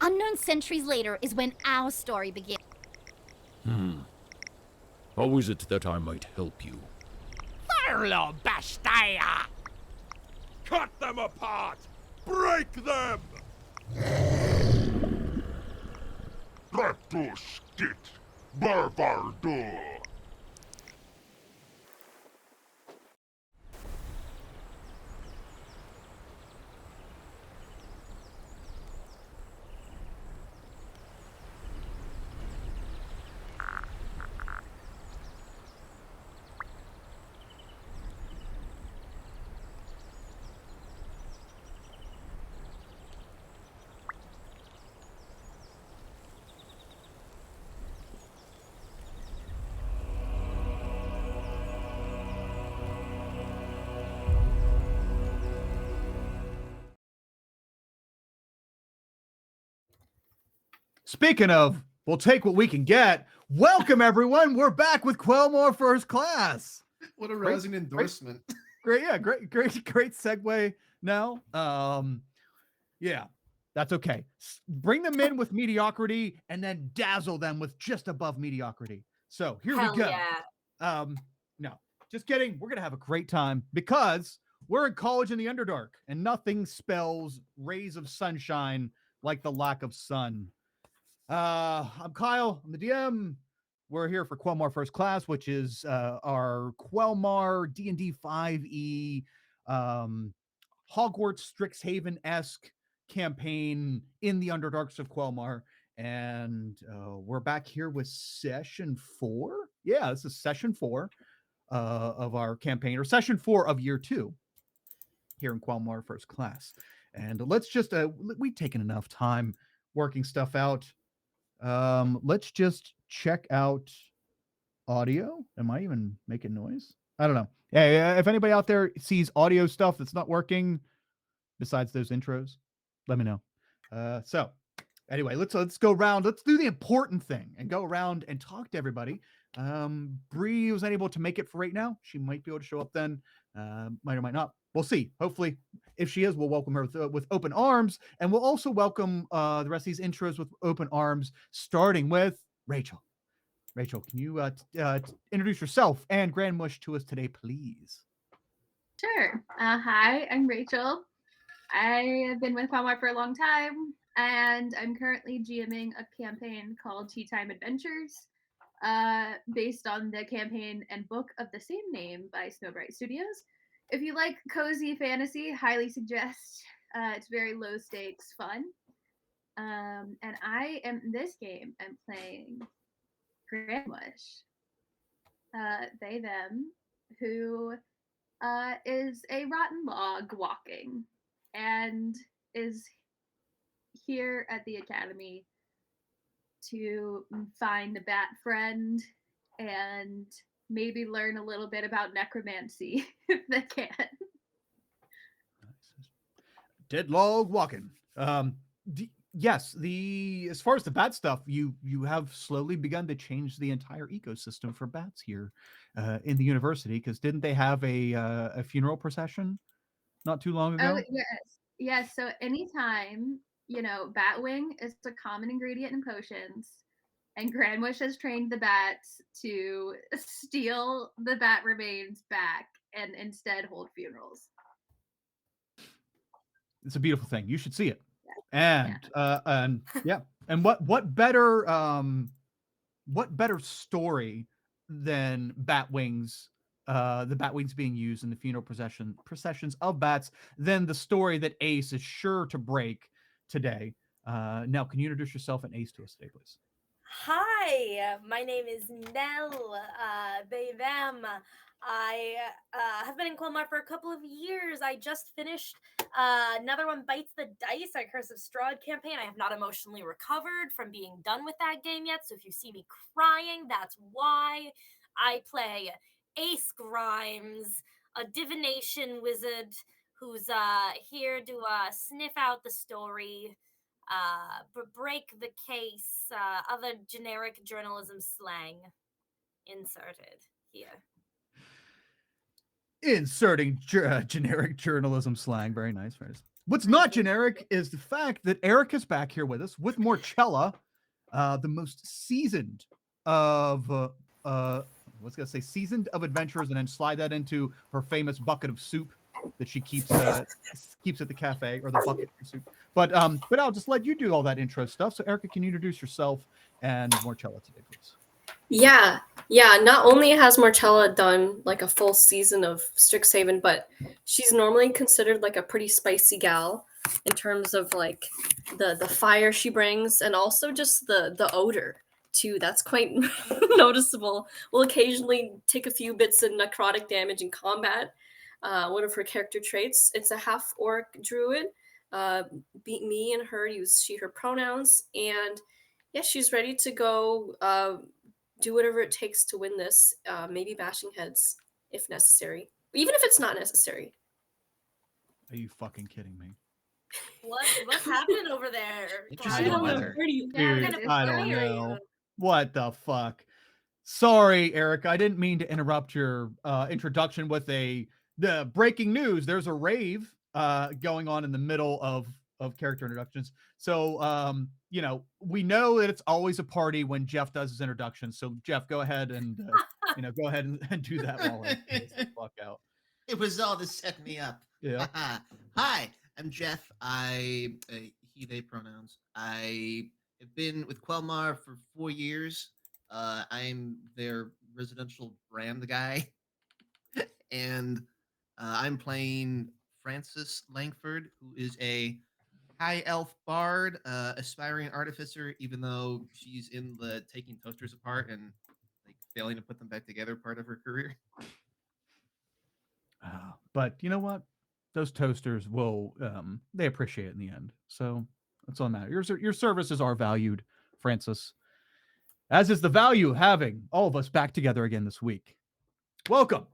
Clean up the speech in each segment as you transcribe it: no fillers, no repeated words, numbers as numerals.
Unknown centuries later is when our story begins. How is it that I might help you? Farlo Bastaya! Cut them apart! Break them! Ratuskit! Barbardo! Speaking of, we'll take what we can get. Welcome, everyone. We're back with Quelmore First Class. What a rousing endorsement. Great segue now. Yeah, that's okay. Bring them in with mediocrity and then dazzle them with just above mediocrity. So here we go. Yeah. No, just kidding. We're gonna have a great time because we're in college in the Underdark, and nothing spells rays of sunshine like the lack of sun. I'm Kyle. I'm the DM. We're here for Quelmar First Class, which is our Quelmar D&D 5e Hogwarts Strixhaven-esque campaign in the Underdarks of Quelmar. And we're back here with session 4. Yeah, this is session 4 of our campaign, or session 4 of year 2 here in Quelmar First Class. And let's just, we've taken enough time working stuff out. Let's just check out audio. Am I even making noise? I don't know. Yeah, if anybody out there sees audio stuff that's not working besides those intros, let me know. So anyway, let's go around. Let's do the important thing and go around and talk to everybody. Bree was unable to make it for right now. She might be able to show up then. Might or might not. We'll see. Hopefully, if she is, we'll welcome her with open arms, and we'll also welcome the rest of these intros with open arms, starting with Rachel. Rachel, can you introduce yourself and Grand Mush to us today, please? Sure. Hi, I'm Rachel. I have been with Walmart for a long time, and I'm currently GMing a campaign called Tea Time Adventures, based on the campaign and book of the same name by Snowbright Studios. If you like cozy fantasy, highly suggest. It's very low stakes fun. And I am in this game. I'm playing Grandmush, they them, who is a rotten log walking, and is here at the academy to find a bat friend and maybe learn a little bit about necromancy if they can. Dead log walking. Yes, as far as the bat stuff, you have slowly begun to change the entire ecosystem for bats here in the university, because didn't they have a funeral procession not too long ago? Oh yes. So anytime Batwing is a common ingredient in potions, and Grandwish has trained the bats to steal the bat remains back and instead hold funerals. It's a beautiful thing. You should see it. Yeah. And what better story than Batwings, the Batwings being used in the funeral processions of bats, than the story that Ace is sure to break today. Now, can you introduce yourself and Ace to us today, please? Hi, my name is Nell, they, them. I have been in Quelmar for a couple of years. I just finished Another One Bites the Dice, a Curse of Strahd campaign. I have not emotionally recovered from being done with that game yet, so if you see me crying, that's why. I play Ace Grimes, a divination wizard who's here to sniff out the story, break the case, other generic journalism slang inserted here. Inserting generic journalism slang. Very nice. What's not generic is the fact that Eric is back here with us with Morchella, the most seasoned of what's gonna say seasoned of adventures, and then slide that into her famous bucket of soup that she keeps at the cafe, or the bucket for soup. But I'll just let you do all that intro stuff. So Erica, can you introduce yourself and Morchella today, please? Yeah, not only has Marcella done like a full season of Strixhaven, but she's normally considered like a pretty spicy gal in terms of like the fire she brings, and also just the odor too. That's quite noticeable. Will occasionally take a few bits of necrotic damage in combat. One of her character traits. It's a half orc druid. Me and her use she her pronouns, and yeah, she's ready to go do whatever it takes to win this, maybe bashing heads if necessary, even if it's not necessary. Are you fucking kidding me? What's happening over there? I don't Kyle? know. Yeah, Dude, what is I don't that? know. What the fuck? Sorry, Eric. I didn't mean to interrupt your introduction with the breaking news. There's a rave going on in the middle of character introductions. So we know that it's always a party when Jeff does his introduction. So Jeff, go ahead and go ahead and do that while I close the fuck out. It was all to set me up. Yeah. Hi, I'm Jeff. He, they pronouns. I have been with Quelmar for 4 years. I'm their residential brand guy. And I'm playing Frances Langford, who is a high elf bard, aspiring artificer, even though she's in the taking toasters apart and like failing to put them back together part of her career. But you know what? Those toasters will they appreciate it in the end. So that's all that matters. Your services are valued, Francis. As is the value of having all of us back together again this week. Welcome,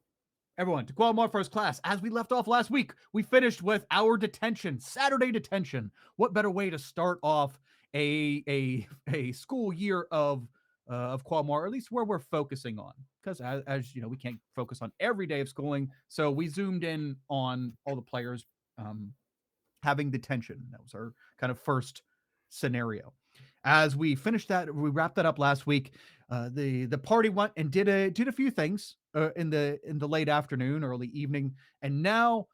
everyone, to Qualmar First Class. As we left off last week, we finished with our detention, Saturday detention. What better way to start off a school year of Qualmar, or at least where we're focusing on? Because as you know, we can't focus on every day of schooling, so we zoomed in on all the players having detention. That was our kind of first scenario. As we finished that, we wrapped that up last week. The party went and did a few things in the late afternoon, early evening, and now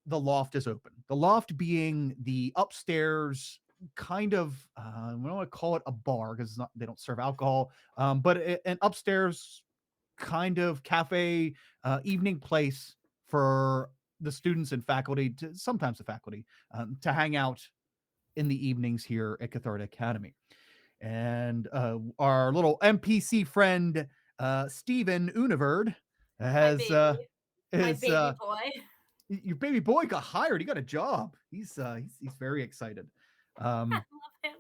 the loft is open. The loft being the upstairs kind of I don't want to call it a bar because they don't serve alcohol, but an upstairs kind of cafe evening place for the students and faculty, sometimes the faculty, to hang out in the evenings here at Cathartic Academy. And our little NPC friend, Steven Univerd, has my is baby boy. your baby boy got hired. He got a job. He's very excited. I love him.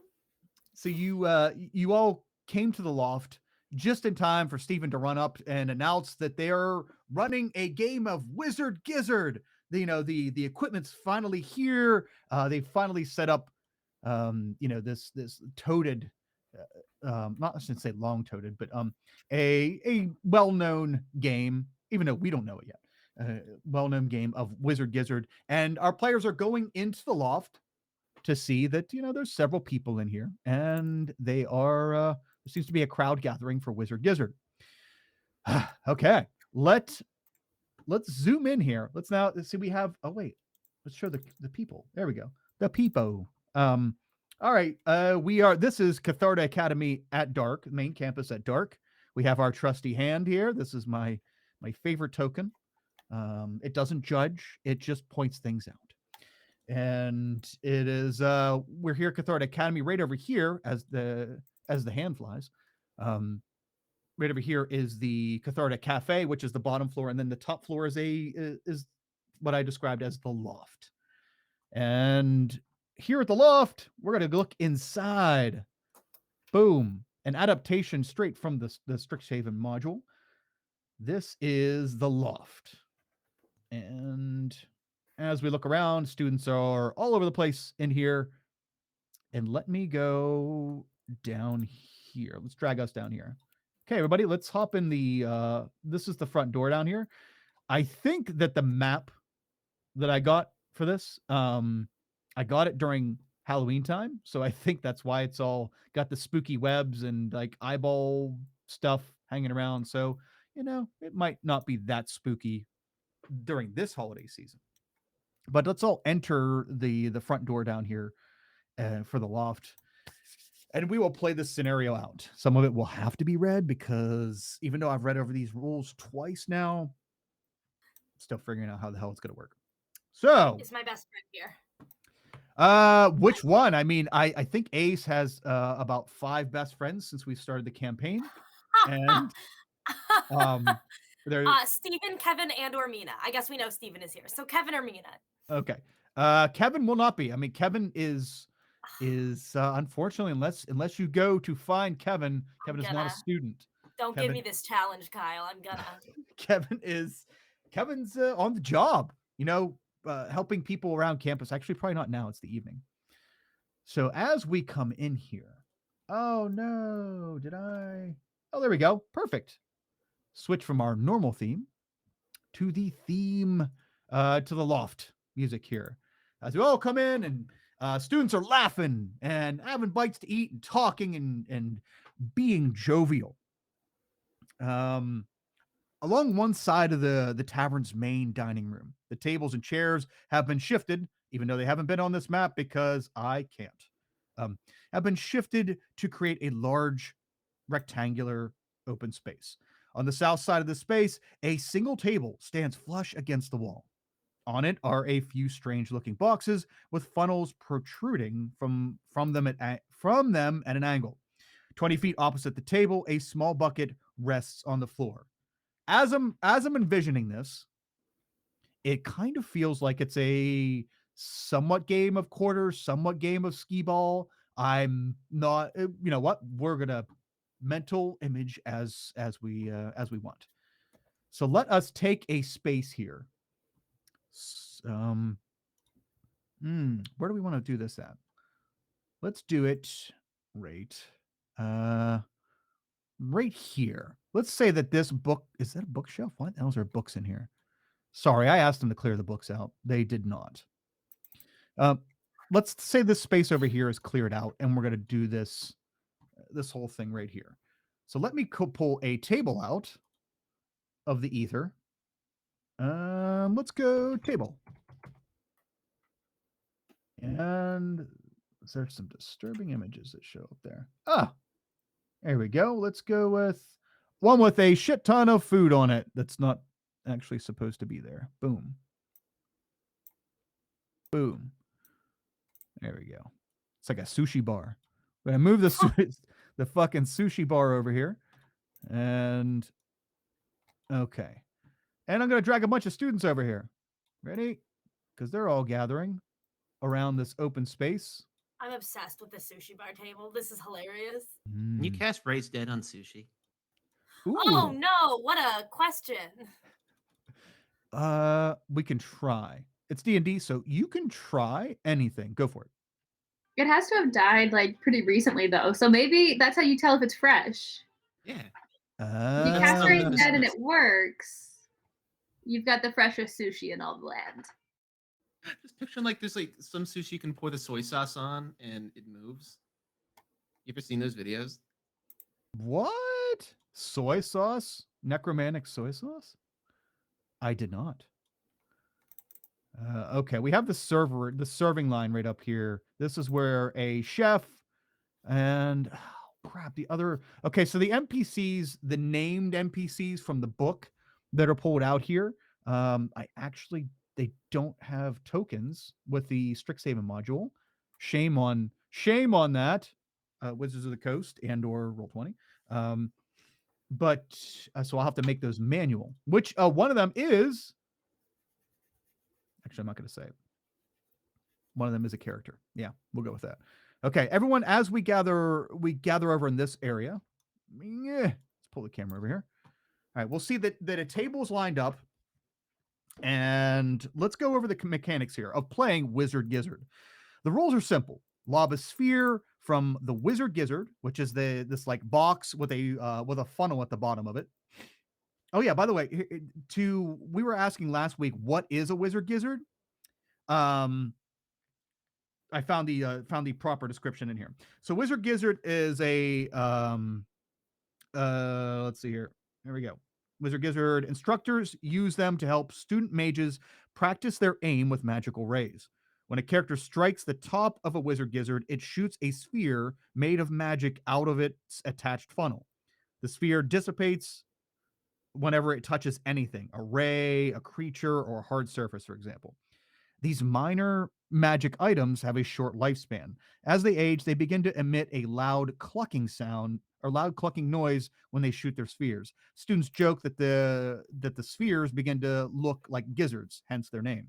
So you all came to the loft just in time for Steven to run up and announce that they are running a game of Wizard Gizzard. The equipment's finally here. They finally set up this toted, not I shouldn't say long toted, but a well-known game, even though we don't know it yet. Well-known game of Wizard Gizzard, and our players are going into the loft to see that there's several people in here, and they are there seems to be a crowd gathering for Wizard Gizzard. Okay, let's zoom in here. Let's see. We have. Oh wait, let's show the people. There we go. The people. All right. This is Catharta Academy at dark, main campus at dark. We have our trusty hand here. This is my favorite token. It doesn't judge. It just points things out. And it is we're here at Catharta Academy. Right over here, as the hand flies. Right over here is the Catharta Cafe, which is the bottom floor, and then the top floor is what I described as the loft. And here at the loft, we're going to look inside. Boom. An adaptation straight from the Strixhaven module. This is the loft. And as we look around, students are all over the place in here. And let me go down here. Let's drag us down here. Okay, everybody, let's hop in this is the front door down here. I think that the map that I got for this I got it during Halloween time, so I think that's why it's all got the spooky webs and like eyeball stuff hanging around. So, it might not be that spooky during this holiday season. But let's all enter the front door down here for the loft, and we will play this scenario out. Some of it will have to be read because even though I've read over these rules twice now, I'm still figuring out how the hell it's going to work. So, Is my best friend here? which one? I mean, I think Ace has about 5 best friends since we started the campaign, and there. Steven, Kevin, and or Mina. I guess we know Steven is here. So Kevin or Mina. Okay. Kevin will not be. I mean, Kevin is unfortunately, unless you go to find Kevin, Kevin is not a student. Don't give me this challenge, Kyle. I'm gonna. Kevin's on the job, helping people around campus. Actually, probably not now. It's the evening. So as we come in here, oh no, did I? Oh, there we go. Perfect. Switch from our normal theme to the theme, to the loft music here. As we all come in and students are laughing and having bites to eat and talking and being jovial. Along one side of the tavern's main dining room, the tables and chairs have been shifted, even though they haven't been on this map because I can't. Have been shifted to create a large rectangular open space. On the south side of the space, a single table stands flush against the wall. On it are a few strange-looking boxes with funnels protruding from them at an angle. 20 feet opposite the table, a small bucket rests on the floor. As I'm envisioning this, it kind of feels like it's a somewhat game of quarters, somewhat game of skee ball. I'm not, you know what? We're gonna mental image as we want. So let us take a space here. Where do we want to do this at? Let's do it right right here. Let's say that this book, is that a bookshelf? What else are books in here? Sorry, I asked them to clear the books out. They did not. Let's say this space over here is cleared out, and we're going to do this whole thing right here. So let me pull a table out of the ether. Let's go table. And there's some disturbing images that show up there. There we go. Let's go with one with a shit ton of food on it that's not actually supposed to be there. Boom. Boom. There we go. It's like a sushi bar. We're going to move the fucking sushi bar over here. And okay. And I'm going to drag a bunch of students over here. Ready? Because they're all gathering around this open space. I'm obsessed with the sushi bar table. This is hilarious. Can you cast Raise Dead on sushi? Ooh. Oh no, what a question. We can try. It's D&D, so you can try anything. Go for it. It has to have died like pretty recently though, so maybe that's how you tell if it's fresh. Yeah. If you cast Raise Dead and it works, you've got the freshest sushi in all the land. Just picturing like there's like some sushi you can pour the soy sauce on and it moves. You ever seen those videos? What? Soy sauce? Necromantic soy sauce? I did not. Okay, we have the serving line right up here. This is where a chef and crap, the other. Okay, so the NPCs, the named NPCs from the book that are pulled out here, they don't have tokens with the Strixhaven module. Shame on that, Wizards of the Coast and or Roll20. But so I'll have to make those manual. Which one of them is? Actually, I'm not going to say it. One of them is a character. Yeah, we'll go with that. Okay, everyone, as we gather over in this area. Let's pull the camera over here. All right, we'll see that a table is lined up. And let's go over the mechanics here of playing Wizard Gizzard. The rules are simple. Lob a sphere from the Wizard Gizzard, which is this like box with a funnel at the bottom of it. Oh yeah, by the way, we were asking last week, what is a Wizard Gizzard? I found the proper description in here. So Wizard Gizzard is a let's see here. There we go. Wizard Gizzard instructors use them to help student mages practice their aim with magical rays. When a character strikes the top of a Wizard Gizzard, it shoots a sphere made of magic out of its attached funnel. The sphere dissipates whenever it touches anything, a ray, a creature, or a hard surface, for example. These minor magic items have a short lifespan. As they age, they begin to emit a loud clucking sound or loud clucking noise when they shoot their spheres. Students joke that the spheres begin to look like gizzards, hence their name.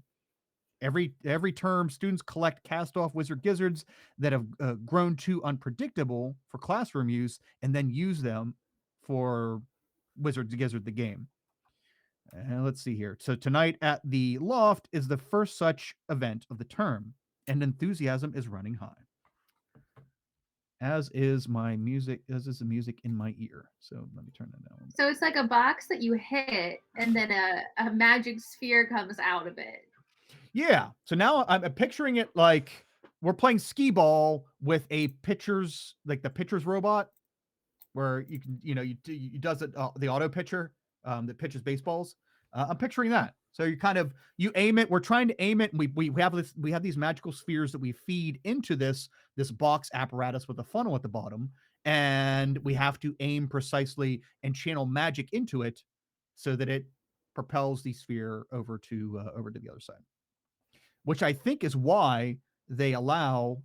Every term, students collect cast-off Wizard Gizzards that have grown too unpredictable for classroom use, and then use them for Wizard Gizzard the game. And let's see here. So tonight at the Loft is the first such event of the term, and enthusiasm is running high. As is the music in my ear. So let me turn that down. So it's like a box that you hit, and then a magic sphere comes out of it. Yeah. So now I'm picturing it like we're playing skee ball with a pitcher's, like the pitcher's robot, where you can, you does it the auto pitcher that pitches baseballs. I'm picturing that. So you aim it. We're trying to aim it, and we have these magical spheres that we feed into this box apparatus with a funnel at the bottom, and we have to aim precisely and channel magic into it so that it propels the sphere over to the other side. Which I think is why they allow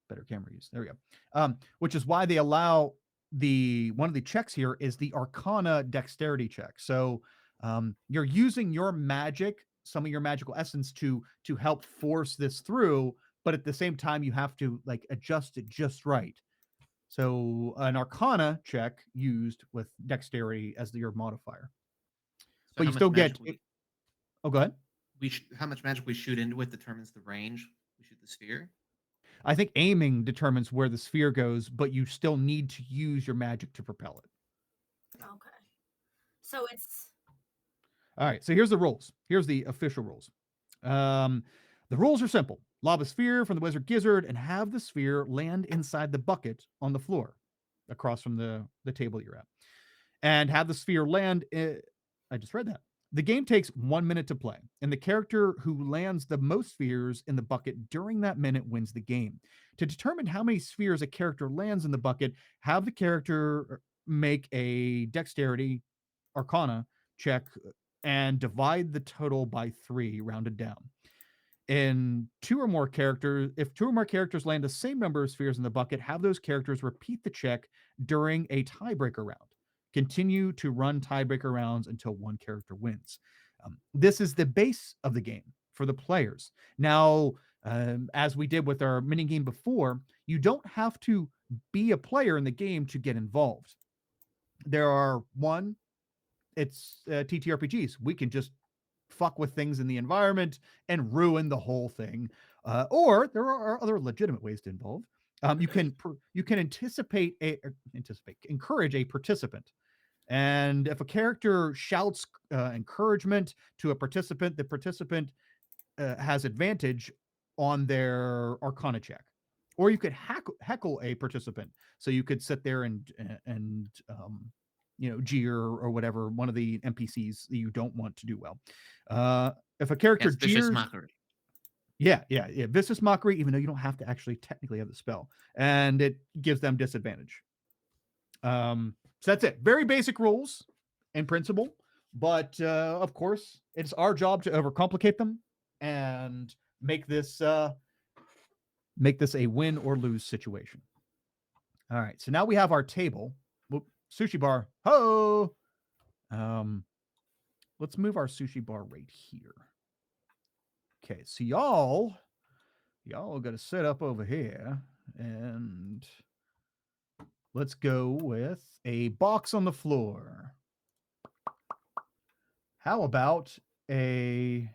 better camera use. There we go. Which is why they allow one of the checks here is the Arcana dexterity check. So you're using your magic, some of your magical essence to help force this through, but at the same time you have to like adjust it just right. So an Arcana check used with dexterity as your modifier. So but you how still much get. magic we- Oh, go ahead. How much magic we shoot into it determines the range we shoot the sphere. I think aiming determines where the sphere goes, but you still need to use your magic to propel it. Okay. So it's All right. So here's the rules. Here's the official rules. The rules are simple. Lob a sphere from the Wizard Gizzard and have the sphere land inside the bucket on the floor across from the table you're at. And have the sphere land. I just read that. The game takes 1 minute to play, and the character who lands the most spheres in the bucket during that minute wins the game. To determine how many spheres a character lands in the bucket, have the character make a dexterity Arcana check and divide the total by 3, rounded down. If two or more characters land the same number of spheres in the bucket, have those characters repeat the check during a tiebreaker round. Continue to run tiebreaker rounds until one character wins. This is the base of the game for the players. Now, as we did with our mini game before, you don't have to be a player in the game to get involved. It's TTRPGs. We can just fuck with things in the environment and ruin the whole thing. Or there are other legitimate ways to involve. You can encourage a participant. And if a character shouts encouragement to a participant, the participant has advantage on their Arcana check. Or you could heckle a participant. So you could sit there and jeer or whatever, one of the NPCs that you don't want to do well. If a character jeers, vicious mockery. Yeah, vicious mockery, even though you don't have to actually technically have the spell, and it gives them disadvantage. So that's it. Very basic rules in principle, but of course, it's our job to overcomplicate them and make this a win or lose situation. All right, so now we have our table. Sushi bar. Ho! Let's move our sushi bar right here. Okay, so y'all got to set up over here, and let's go with a box on the floor. How about I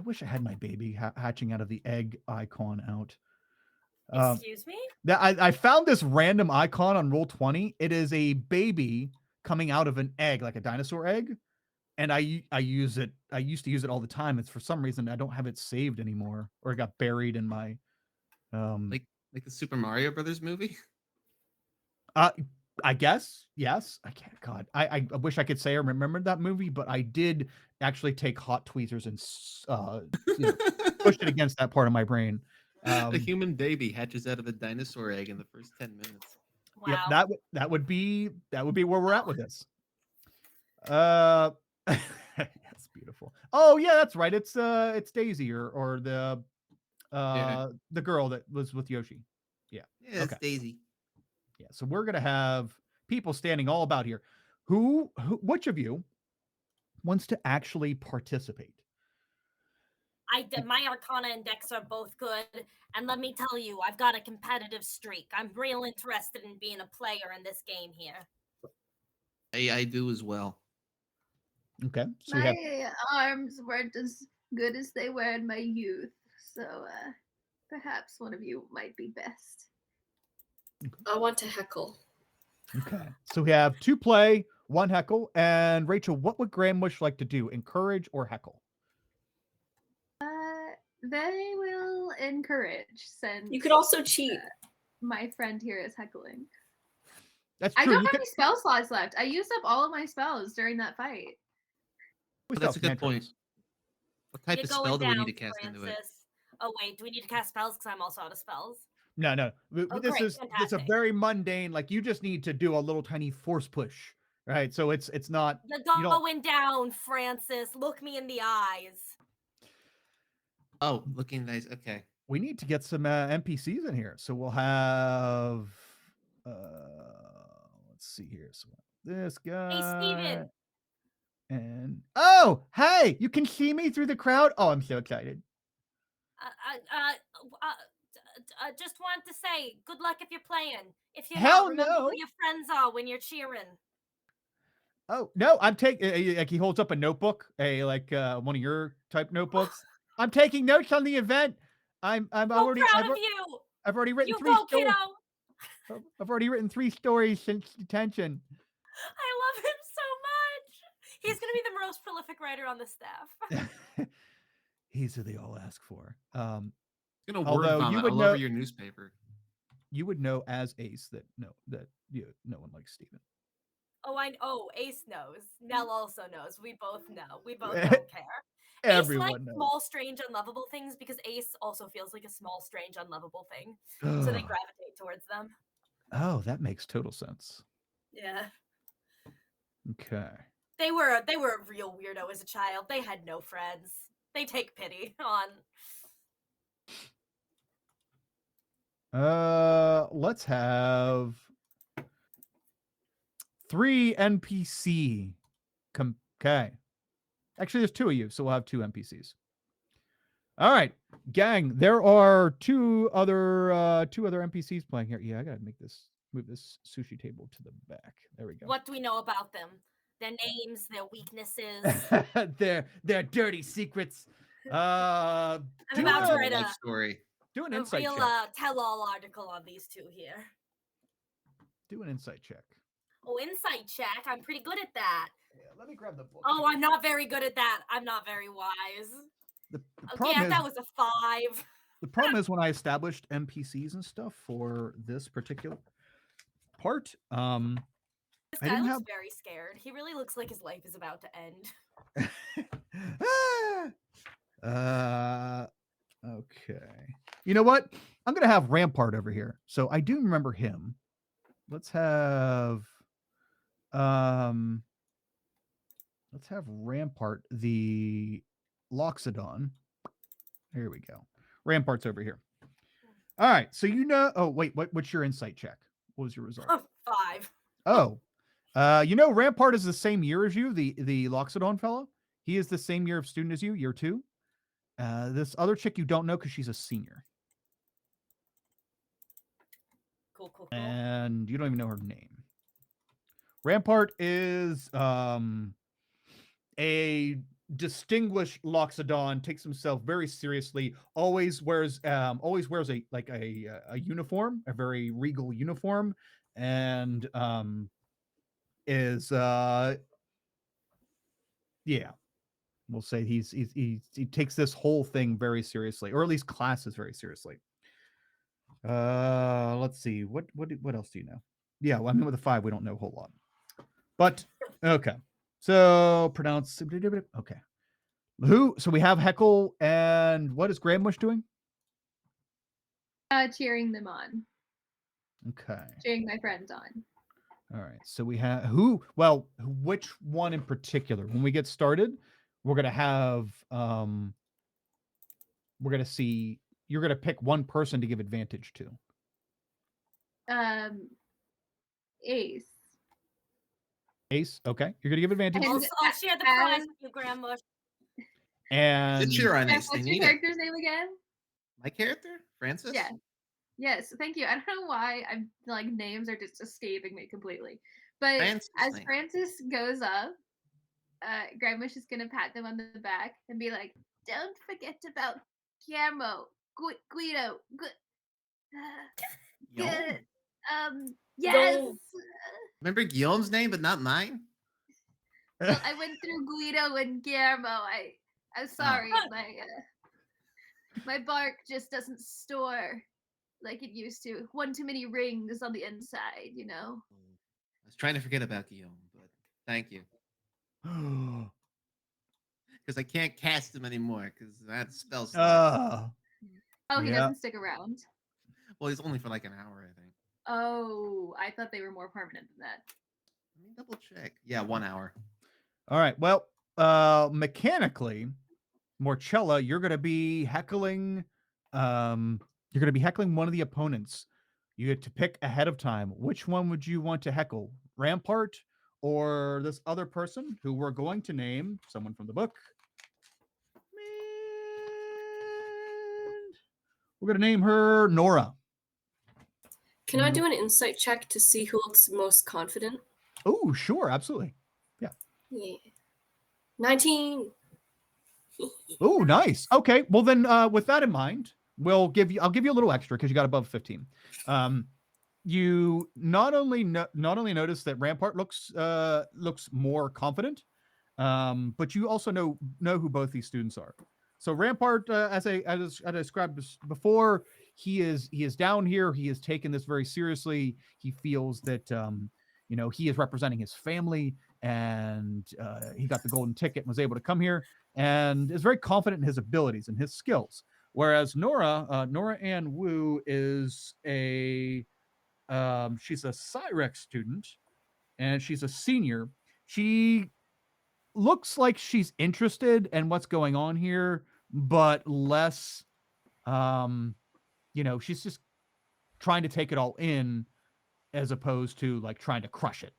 wish I had my baby hatching out of the egg icon out. excuse me? I found this random icon on Roll20. It is a baby coming out of an egg, like a dinosaur egg. and I use it. I used to use it all the time. It's for some reason I don't have it saved anymore, or it got buried in my Like the Super Mario Brothers movie. uh I guess yes. I can't. God, I wish I could say I remembered that movie, but I did actually take hot tweezers and push it against that part of my brain. A human baby hatches out of a dinosaur egg in the first 10 minutes. Wow. Yep, that would be where we're at with this. That's beautiful. Oh yeah, that's right. It's Daisy or the girl that was with Yoshi. Yeah. Yeah, it's Daisy. Yeah. So we're gonna have people standing all about here. Which of you wants to actually participate? My Arcana and Dex are both good, and let me tell you, I've got a competitive streak. I'm real interested in being a player in this game here. I do as well. Okay. So we have My arms weren't as good as they were in my youth, so perhaps one of you might be best. I want to heckle. okay. So we have 2 play, 1 heckle, and Rachel. What would Grandwish like to do? Encourage or heckle? They will encourage since You could also cheat. My friend here is heckling. That's I true. don't have any spell slots left. I used up all of my spells during that fight. That's a good point. What type You're of spell going do we need down, to cast into it? Francis. Oh wait, do we need to cast spells? Because I'm also out of spells. No. Oh, This great, is it's a fantastic. very mundane. Like you just need to do a little tiny force push, right? So it's not. You're You don't. going down, Francis. Look me in the eyes. Oh, looking nice. Okay. We need to get some NPCs in here. So we'll have. Let's see here. So this guy. Hey, Steven. And hey, you can see me through the crowd. Oh, I'm so excited. Just want to say, good luck if you're playing. If you're Hell not, remember no. who your friends are when you're cheering. Oh no, I'm taking. Like he holds up a notebook, one of your type notebooks. I'm taking notes on the event. I'm So already. proud of you. I've already written You 3 go, stories. kiddo. I've already written 3 stories since detention. I love him so much. He's gonna be the most prolific writer on the staff. He's who they all ask for. It's gonna word Although vomit you would all know- over your newspaper. You would know as Ace that no one likes Steven. Oh, Ace knows. Nell also knows. We both know. We both don't care. Ace Everyone likes knows. small, strange, unlovable things because Ace also feels like a small, strange, unlovable thing. So they gravitate towards them. Oh, that makes total sense. Yeah. Okay. They were a real weirdo as a child. They had no friends. They take pity on. Let's have 3 NPC. Okay. Actually, there's 2 of you, so we'll have 2 NPCs. All right, gang. There are 2 other NPCs playing here. Yeah, I gotta move this sushi table to the back. There we go. What do we know about them? Their names, their weaknesses. their dirty secrets. I'm about to write Life story. Do an a insight real check. tell-all article on these 2 here. Do an insight check. Oh, insight check. I'm pretty good at that. Yeah, let me grab the book. Oh, I'm not very good at that. I'm not very wise. The Okay, problem is, that was a 5. the problem is when I established NPCs and stuff for this particular part, This I guy didn't looks have- very scared. He really looks like his life is about to end. Okay. You know what? I'm gonna have Rampart over here. So I do remember him. Let's have Rampart, the Loxodon. Here we go. Rampart's over here. All right. So oh wait, what's your insight check? What was your result? 5. Oh. Rampart is the same year as you, the Loxodon fellow. He is the same year of student as you, year 2. This other chick you don't know because she's a senior. Cool. And you don't even know her name. Rampart is a distinguished Loxodon, takes himself very seriously, always wears a uniform, a very regal uniform, and is Yeah, we'll say he takes this whole thing very seriously, or at least classes very seriously. Let's see. What else do you know? Yeah, well, I mean, with a 5, we don't know a whole lot. But okay. So pronounce okay. Who? So we have Heckle, and what is Grandmush doing? Cheering them on, Okay. cheering my friends on. All right. So we have who? Well, which one in particular? When we get started, we're gonna have we're gonna see. You're gonna pick one person to give advantage to. Ace. Ace. Okay. You're gonna give advantage. And I'll share the prize with you, Grandma. And It's your on Jeff, Ace. They what's your need it. character's name again? My character, Francis. Yeah. Yes, thank you. I don't know why I'm like names are just escaping me completely. But Francis as name. Francis goes up, Grandma's just gonna pat them on the back and be like, "Don't forget about Guillermo, Guido, Guillaume? good. Yes. Go. Remember Guillaume's name, but not mine. Well, I went through Guido and Guillermo. I'm sorry, my bark just doesn't store like it used to. One too many rings on the inside, you know. I was trying to forget about Guillaume, but thank you. Because I can't cast him anymore because that spell slot. Oh, he Yeah. doesn't stick around. Well, he's only for like an hour, I think. Oh, I thought they were more permanent than that. Let me double check. Yeah, 1 hour. All right. Well, mechanically, Morchella, you're going to be heckling. You're going to be heckling one of the opponents. You get to pick ahead of time. Which one would you want to heckle? Rampart or this other person who we're going to name someone from the book? And we're going to name her Nora. Can I do an insight check to see who looks most confident? Oh, sure, absolutely. Yeah. 19. Oh, nice. Okay. Well, then, with that in mind, I'll give you a little extra because you got above 15. You not only notice that Rampart looks more confident, but you also know who both these students are. So Rampart, as I described before, he is down here. He has taken this very seriously. He feels that he is representing his family, and he got the golden ticket and was able to come here, and is very confident in his abilities and his skills. Whereas Nora Ann Wu is she's a Cyrex student, and she's a senior. She looks like she's interested in what's going on here, but less, she's just trying to take it all in as opposed to like trying to crush it,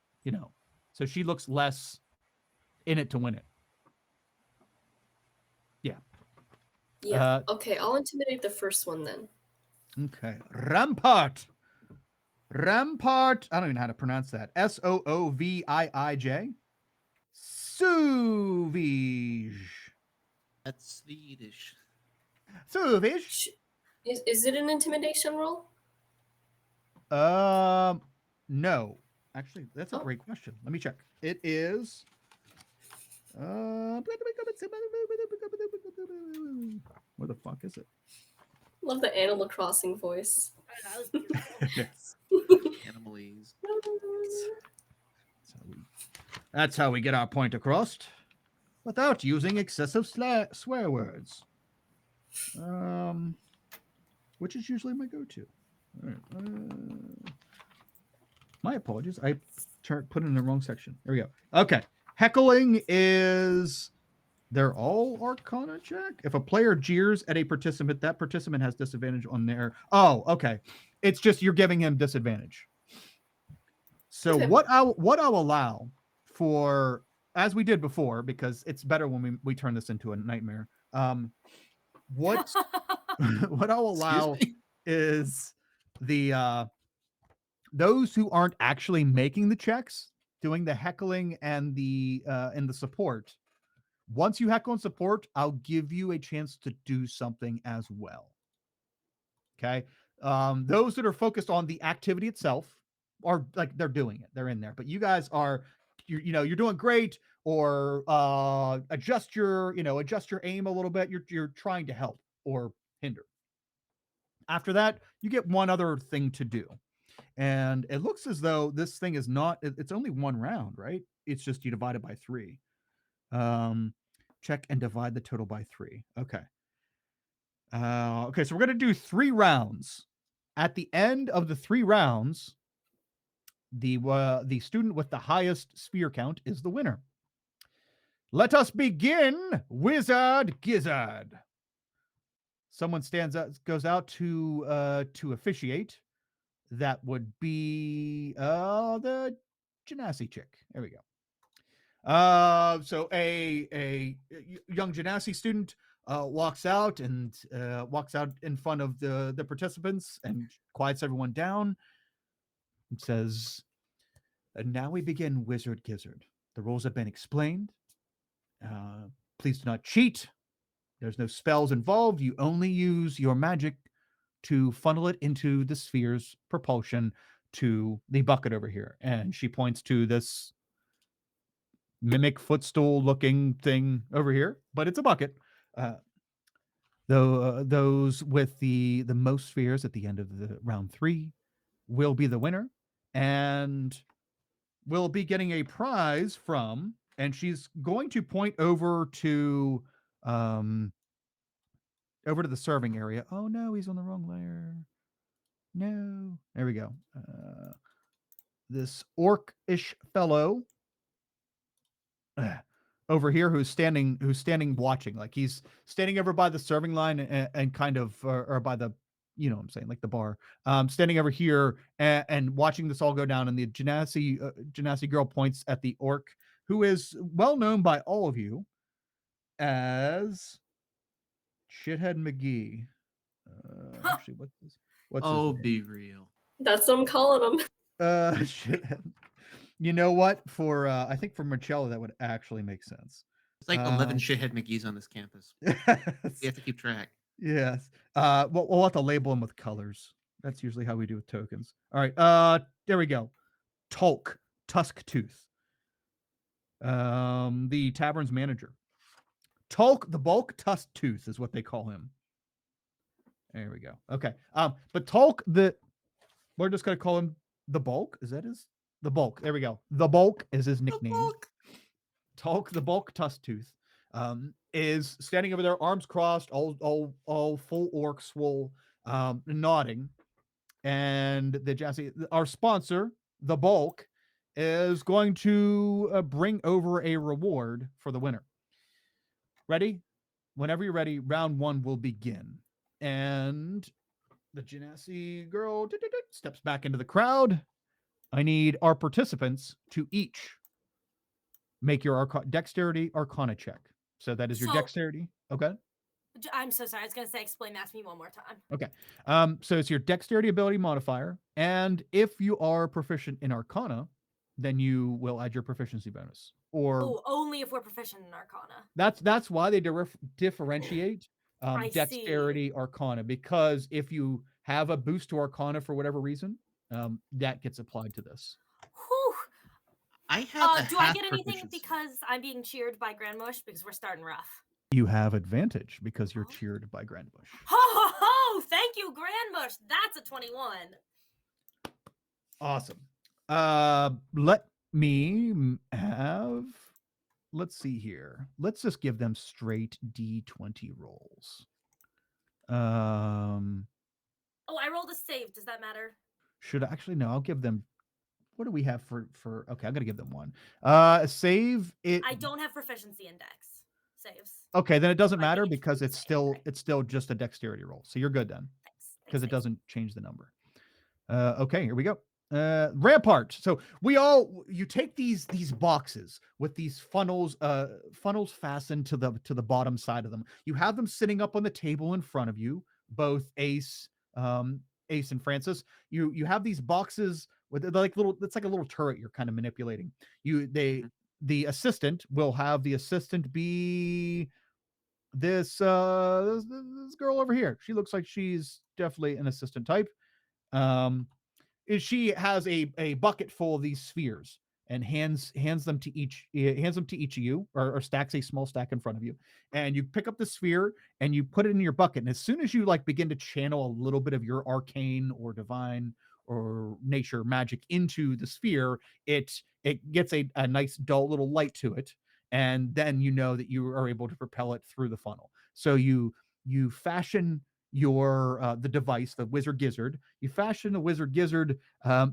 So she looks less in it to win it. Yeah. Yeah. Okay, I'll intimidate the first one then. Okay. Rampart. I don't even know how to pronounce that. Soovij. Suvij. That's Swedish. Suvij. Is it an intimidation roll? No. Actually, that's a great question. Let me check. It is. Where the fuck is it? Love the Animal Crossing voice. Animalese. That's how we get our point across, without using excessive swear words. Which is usually my go-to. All right. My apologies. I put it in the wrong section. There we go. Okay. Heckling is. They're all Arcana check. If a player jeers at a participant, that participant has disadvantage on their. Oh, okay. It's just you're giving him disadvantage. So Okay. what I'll allow for, as we did before, because it's better when we turn this into a nightmare. What I'll allow is the those who aren't actually making the checks, doing the heckling and the support. Once you heckle and support, I'll give you a chance to do something as well. Okay. Those that are focused on the activity itself are like they're doing it. They're in there. But you guys are you're doing great, or adjust your aim a little bit. You're trying to help or hinder. After that, you get one other thing to do. And it looks as though this thing is not, it's only one round, right? It's just you divide it by 3. Check and divide the total by 3. Okay. Okay, so we're going to do 3 rounds. At the end of the 3 rounds, the student with the highest sphere count is the winner. Let us begin, Wizard Gizzard. Someone goes out to officiate. That would be the Genasi chick. There we go. So a young Genasi student walks out in front of the participants and quiets everyone down and says, "And now we begin, Wizard Gizzard. The rules have been explained. Please do not cheat. There's no spells involved. You only use your magic to funnel it into the sphere's propulsion to the bucket over here." And she points to this mimic footstool looking thing over here, but it's a bucket. Those with the most spheres at the end of the round 3 will be the winner, and will be getting a prize from. And she's going to point over to the serving area. Oh no, he's on the wrong layer. No, there we go. This orc-ish fellow over here who's standing watching, like he's standing over by the serving line and kind of or by the, you know what I'm saying, like the bar, standing over here and watching this all go down. And the Genasi girl points at the orc, who is well known by all of you as Shithead McGee. Actually, what's his name? Be real. That's what I'm calling him. Shithead. You know what? For I think for Marcello, that would actually make sense. It's like 11 shithead McGee's on this campus. You have to keep track. Yes. We'll have to label them with colors. That's usually how we do with tokens. All right. There we go. Tolk, Tusk Tooth. The tavern's manager. Tolk the Bulk Tusk Tooth is what they call him. There we go. Okay. But Tolk we're just gonna call him the Bulk. Is that his? The Bulk. There we go. The Bulk is his nickname. Tolk the Bulk Tusk Tooth is standing over there, arms crossed, all full orc swole, nodding. And our sponsor, the Bulk, is going to bring over a reward for the winner. Ready? Whenever you're ready, round 1 will begin. And the Genasi girl steps back into the crowd. I need our participants to each make your dexterity arcana check. So that is your dexterity. Okay. I'm so sorry. I was going to say, explain that to me one more time. Okay. So it's your dexterity ability modifier. And if you are proficient in arcana, then you will add your proficiency bonus. Or only if we're proficient in arcana. That's why they differentiate dexterity arcana, because if you have a boost to arcana for whatever reason, that gets applied to this. Whew. I have do I get anything because I'm being cheered by Grandmush? Because we're starting rough. You have advantage because you're cheered by Grandmush. Ho ho ho! Thank you, Grandmush. That's a 21. Awesome. Let me have. Let's see here. Let's just give them straight D20 rolls. Oh, I rolled a save. Does that matter? Should I actually no? I'll give them. What do we have for? Okay, I'm gonna give them one. Save it. I don't have proficiency in dex saves. Okay, then it doesn't matter because it's still just a dexterity roll. So you're good then, because it doesn't change the number. Okay, here we go. Rampart. So you take these boxes with these funnels fastened to the bottom side of them. You have them sitting up on the table in front of you, both Ace and Francis. You have these boxes with like it's like a little turret you're kind of manipulating. The assistant will have the assistant be this girl over here. She looks like she's definitely an assistant type. She has a bucket full of these spheres, and hands them to each of you, or stacks a small stack in front of you, and you pick up the sphere and you put it in your bucket. And as soon as you like begin to channel a little bit of your arcane or divine or nature magic into the sphere, it gets a nice dull little light to it, and then you know that you are able to propel it through the funnel. So you fashion your the device, the wizard gizzard. You fashion the wizard gizzard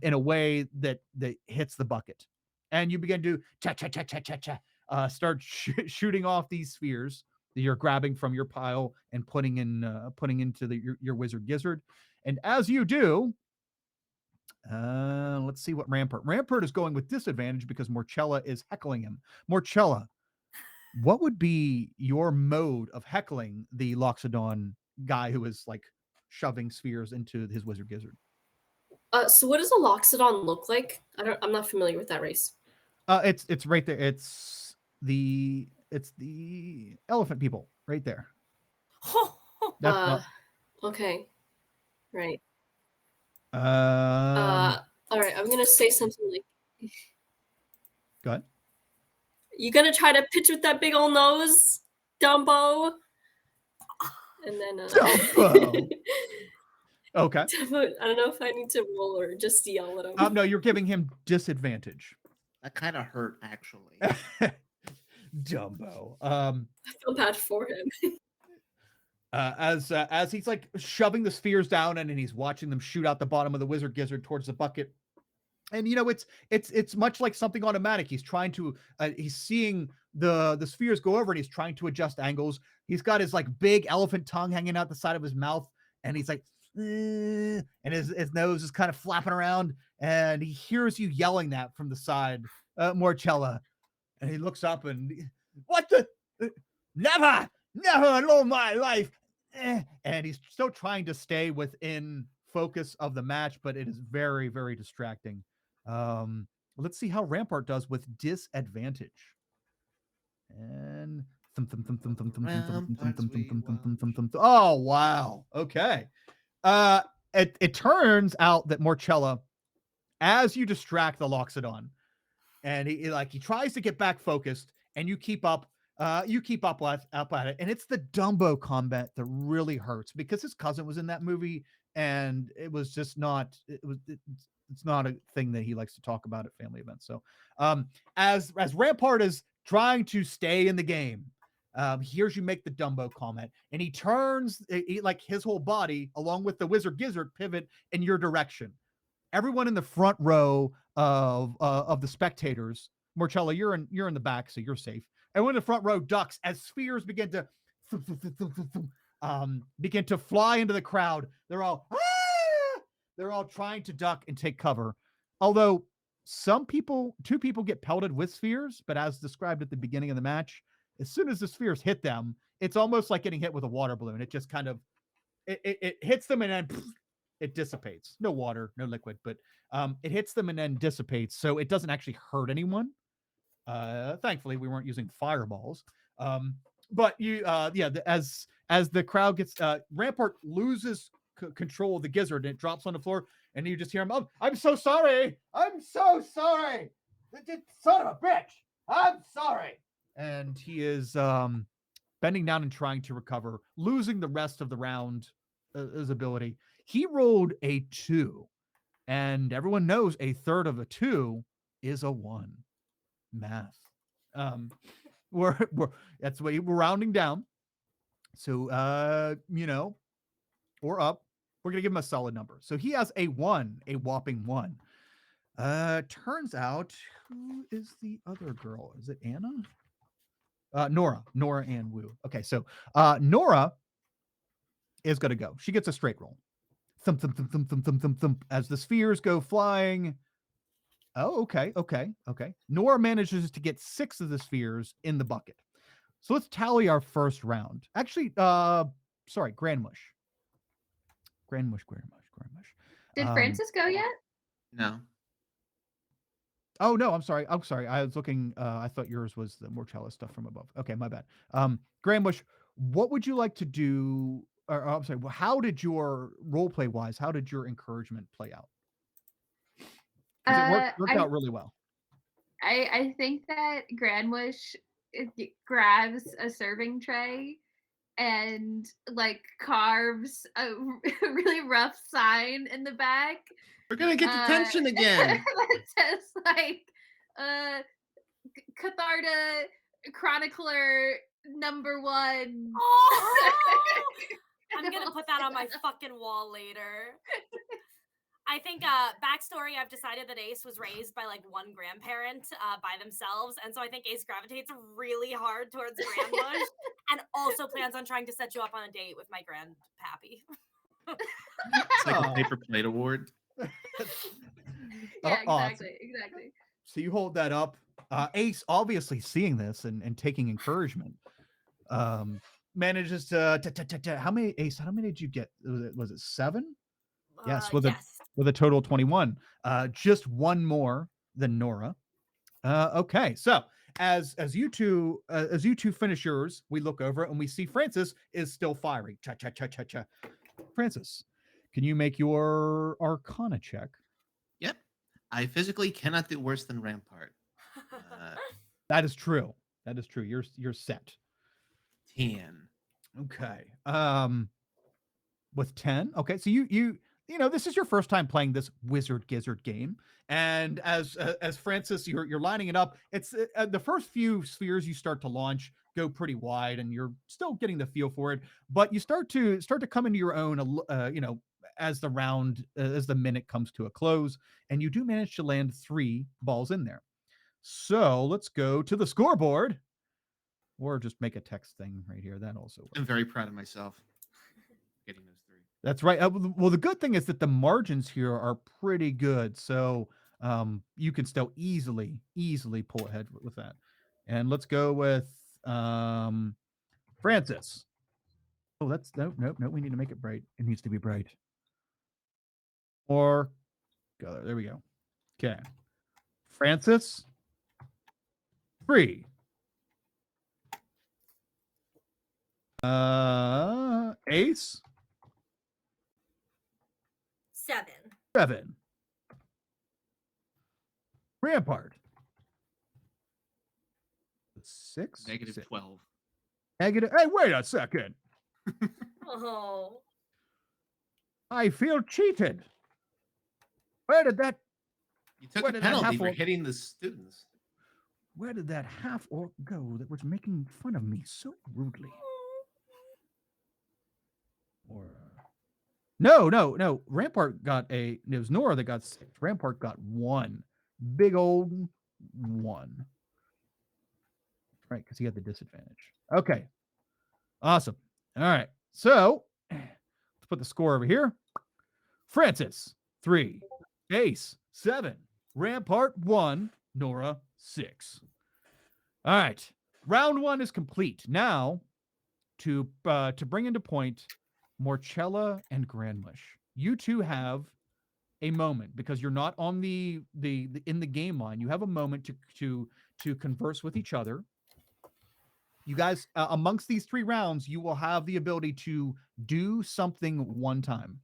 in a way that hits the bucket, and you begin to cha cha cha cha cha cha, start shooting off these spheres that you're grabbing from your pile and putting into your wizard gizzard. And as you do, let's see what Rampart is going with disadvantage because Morchella is heckling him. Morchella, what would be your mode of heckling the Loxodon guy who is like shoving spheres into his wizard gizzard? So what does a Loxodon look like? I'm not familiar with that race. It's right there. It's the elephant people right there. Okay. Right. Um, all right, I'm gonna say something like, go ahead. You gonna try to pitch with that big old nose, Dumbo? And then Dumbo. Okay. Dumbo, I don't know if I need to roll or just yell at him. No, you're giving him disadvantage. That kind of hurt, actually. Dumbo. I feel bad for him. As he's like shoving the spheres down and he's watching them shoot out the bottom of the wizard gizzard towards the bucket. And you know, it's much like something automatic. He's trying to he's seeing the spheres go over and he's trying to adjust angles. He's got his like big elephant tongue hanging out the side of his mouth, and he's like, and his nose is kind of flapping around, and he hears you yelling that from the side, Morchella. And he looks up and, what the? Never in all my life. And he's still trying to stay within focus of the match, but it is very, very distracting. Let's see how Rampart does with disadvantage. And oh wow, okay. It turns out that Morchella, as you distract the Loxodon, and he tries to get back focused, and you keep up at it, and it's the Dumbo combat that really hurts because his cousin was in that movie, and it was just not it's not a thing that he likes to talk about at family events. So as Rampart is trying to stay in the game, he hears you make the Dumbo comment, and he turns like his whole body along with the wizard gizzard pivot in your direction. Everyone in the front row of the spectators, Morchella, you're in the back, so you're safe. Everyone in the front row ducks as spheres begin to fly into the crowd. They're all trying to duck and take cover. Although two people get pelted with spheres, but as described at the beginning of the match, as soon as the spheres hit them, it's almost like getting hit with a water balloon. It just kind of it hits them and then it dissipates. No water, no liquid, but it hits them and then dissipates. So it doesn't actually hurt anyone. Thankfully, we weren't using fireballs. But as the crowd gets, Rampart loses control of the gizzard and it drops on the floor, and you just hear him, "Oh, I'm so sorry. I'm so sorry. Son of a bitch. I'm sorry." And he is bending down and trying to recover, losing the rest of the round, his ability. He rolled a 2, and everyone knows a third of a 2 is a 1. Math. We're that's what we're rounding down. So or up. We're gonna give him a solid number. So he has a 1, a whopping 1. Turns out, who is the other girl? Is it Anna? Nora Ann Wu. Okay, so Nora is gonna go. She gets a straight roll. Thump, thump, thump, thump, thump, thump, thump, thump, as the spheres go flying. Oh, okay. Nora manages to get 6 of the spheres in the bucket. So let's tally our first round. Actually, sorry, Grandmush. Did Francis go yet? No. Oh no, I'm sorry. I was looking. I thought yours was the Morchella stuff from above. Okay, my bad. Grandmush, what would you like to do? Or I'm sorry. How did your role play wise? How did your encouragement play out? It worked out really well. I think that Grandwish grabs a serving tray and like carves a really rough sign in the back. We're gonna get detention again. That says like Catharta Chronicler #1. Oh, I'm gonna put that on my fucking wall later. I think backstory. I've decided that Ace was raised by like one grandparent by themselves, and so I think Ace gravitates really hard towards Grandbush, and also plans on trying to set you up on a date with my grandpappy. It's like a paper plate award. Yeah, Awesome. exactly. So you hold that up. Ace, obviously seeing this and taking encouragement, manages to how many, Ace? How many did you get? Was it 7? Yes, with a total of 21. Just one more than Nora. Okay, so as you two finish yours, we look over and we see Francis is still firing. Cha cha cha cha cha. Francis, can you make your Arcana check? Yep. I physically cannot do worse than Rampart. That is true. That is true. You're set. 10. Okay. With 10. Okay, so you know this is your first time playing this Wizard Gizzard game, and as Francis, you're lining it up. It's the first few spheres you start to launch go pretty wide, and you're still getting the feel for it. But you start to come into your own, as the round, as the minute comes to a close, and you do manage to land 3 balls in there. So let's go to the scoreboard, or just make a text thing right here. That also works. I'm very proud of myself getting those 3. That's right. Well, the good thing is that the margins here are pretty good, so you can still easily pull ahead with that. And let's go with Francis. Oh, that's nope. We need to make it bright. It needs to be bright. Or go there. We go. Okay, Francis. 3. Ace. 7. Rampart. 6. Negative 6. 12. Negative. Hey, wait a second. Oh. I feel cheated. Where did that? You took a penalty for hitting the students. Where did that half orc go that was making fun of me so rudely? Or no. Rampart got it was Nora that got 6. Rampart got 1. Big old 1. Right, because he had the disadvantage. Okay. Awesome. All right. So let's put the score over here. Francis, 3. Ace, 7. Rampart, 1. Nora, 6. All right. Round 1 is complete. Now, to bring into point Morchella and Grandwish, you two have a moment, because you're not on the in the game line. You have a moment to converse with each other. You guys, amongst these 3 rounds, you will have the ability to do something one time,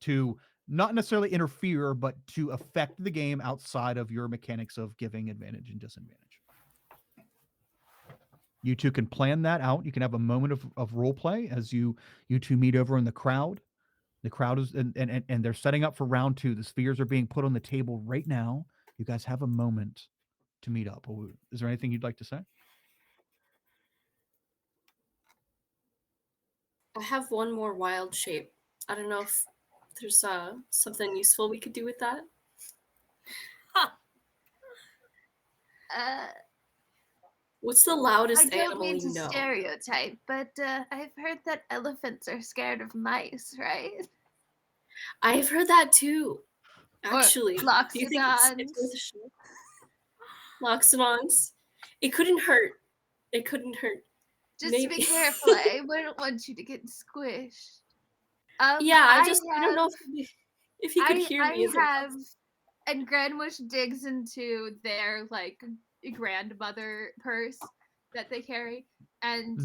to not necessarily interfere, but to affect the game outside of your mechanics of giving advantage and disadvantage. You two can plan that out. You can have a moment of role play as you two meet over in the crowd. The crowd is and they're setting up for round 2. The spheres are being put on the table right now. You guys have a moment to meet up. Is there anything you'd like to say? I have one more wild shape. I don't know if there's something useful we could do with that. What's the loudest I don't animal mean you to know? stereotype, but I've heard that elephants are scared of mice, right? I've heard that too. Actually, Or do you think it's worth a shot? Loxodons. It couldn't hurt. It couldn't hurt. Just Maybe. to be careful, I wouldn't want you to get squished. Yeah, I don't know if you could hear me. And Grandwish digs into their like grandmother purse that they carry and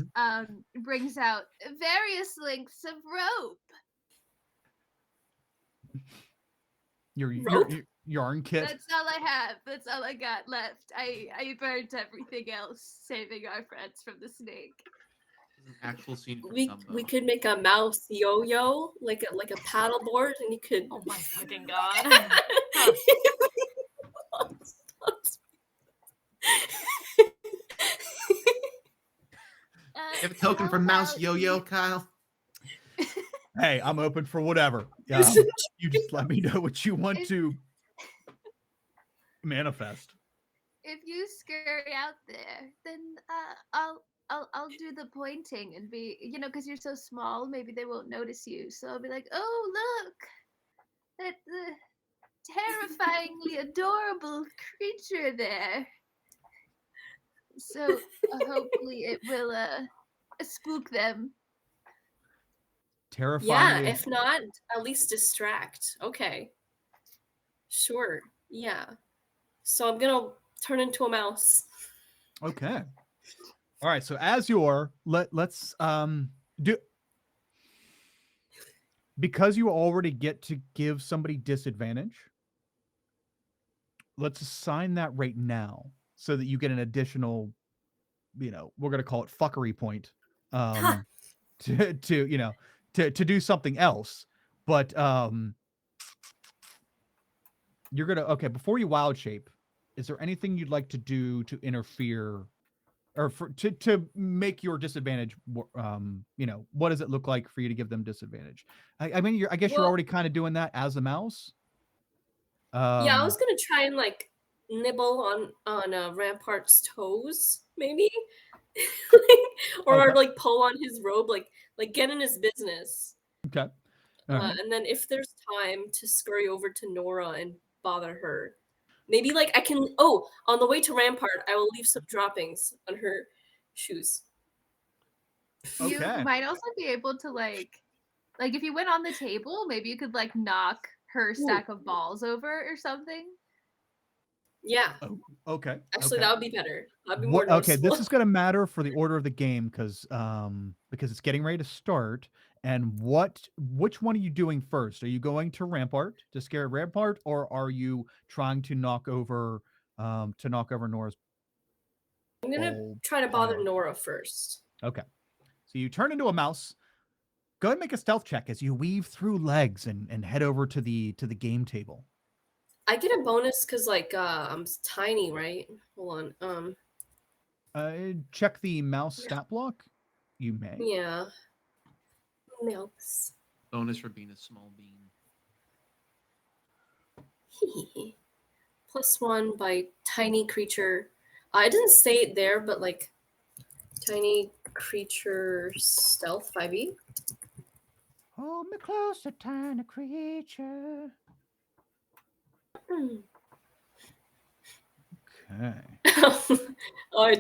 brings out various lengths of rope. You're yarn kit. That's all I have. That's all I got left. I burned everything else, saving our friends from the snake. This is an actual scene from We Dumbo. could make a mouse yo-yo, like a paddle board, and you could. Oh my fucking god. You have a token how from Mouse about Yo-Yo, you- Kyle? Hey, I'm open for whatever. You just let me know what you want to manifest. If you scurry out there, then I'll do the pointing and be, because you're so small, maybe they won't notice you. So I'll be like, oh look, that the terrifyingly adorable creature there. So hopefully it will spook them. Terrifying. Yeah, if not, at least distract. Okay. Sure. Yeah. So I'm gonna turn into a mouse. Okay. All right. So as you're let's do, because you already get to give somebody disadvantage. Let's assign that right now so that you get an additional, we're gonna call it fuckery point, to do something else. But you're gonna, okay, before you wild shape, is there anything you'd like to do to interfere or to make your disadvantage? What does it look like for you to give them disadvantage? I mean, I guess you're Well- already kind of doing that as a mouse. Yeah, I was gonna try and like nibble on Rampart's toes, maybe, or Okay. like pull on his robe, like get in his business. Okay. All right. And then if there's time to scurry over to Nora and bother her, maybe like I can. Oh, on the way to Rampart, I will leave some droppings on her shoes. You Okay. might also be able to like if you went on the table, maybe you could like knock her stack of balls over or something. Yeah, Okay. actually, okay. that would be better. That'd be more Okay, noticeable. this is going to matter for the order of the game because it's getting ready to start. And which one are you doing first? Are you going to Rampart to scare Rampart, or are you trying to knock over Nora's? I'm gonna ball try to bother pile? Nora first. Okay, so you turn into a mouse. Go ahead and make a stealth check as you weave through legs and head over to the game table. I get a bonus because like I'm tiny, right? Hold on. Check the mouse stat block. You may. Yeah. Mouse. Bonus for being a small bean. +1 by tiny creature. I didn't say it there, but like tiny creature stealth 5e. Hold me closer, tiny creature. Okay. Oh,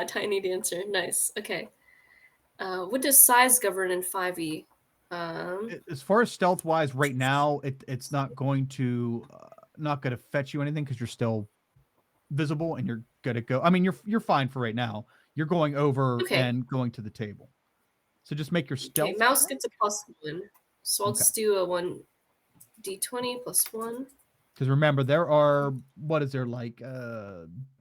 tiny dancer. Nice. Okay. What does size govern in 5e? As far as stealth wise, right now it's not going to fetch you anything because you're still visible and you're good to go. I mean, you're fine for right now. You're going over Okay. and going to the table. So just make your stealth. Okay, mouse gets a +1. So I'll Okay. just do a 1d20 +1. Because remember, there are, what is there, like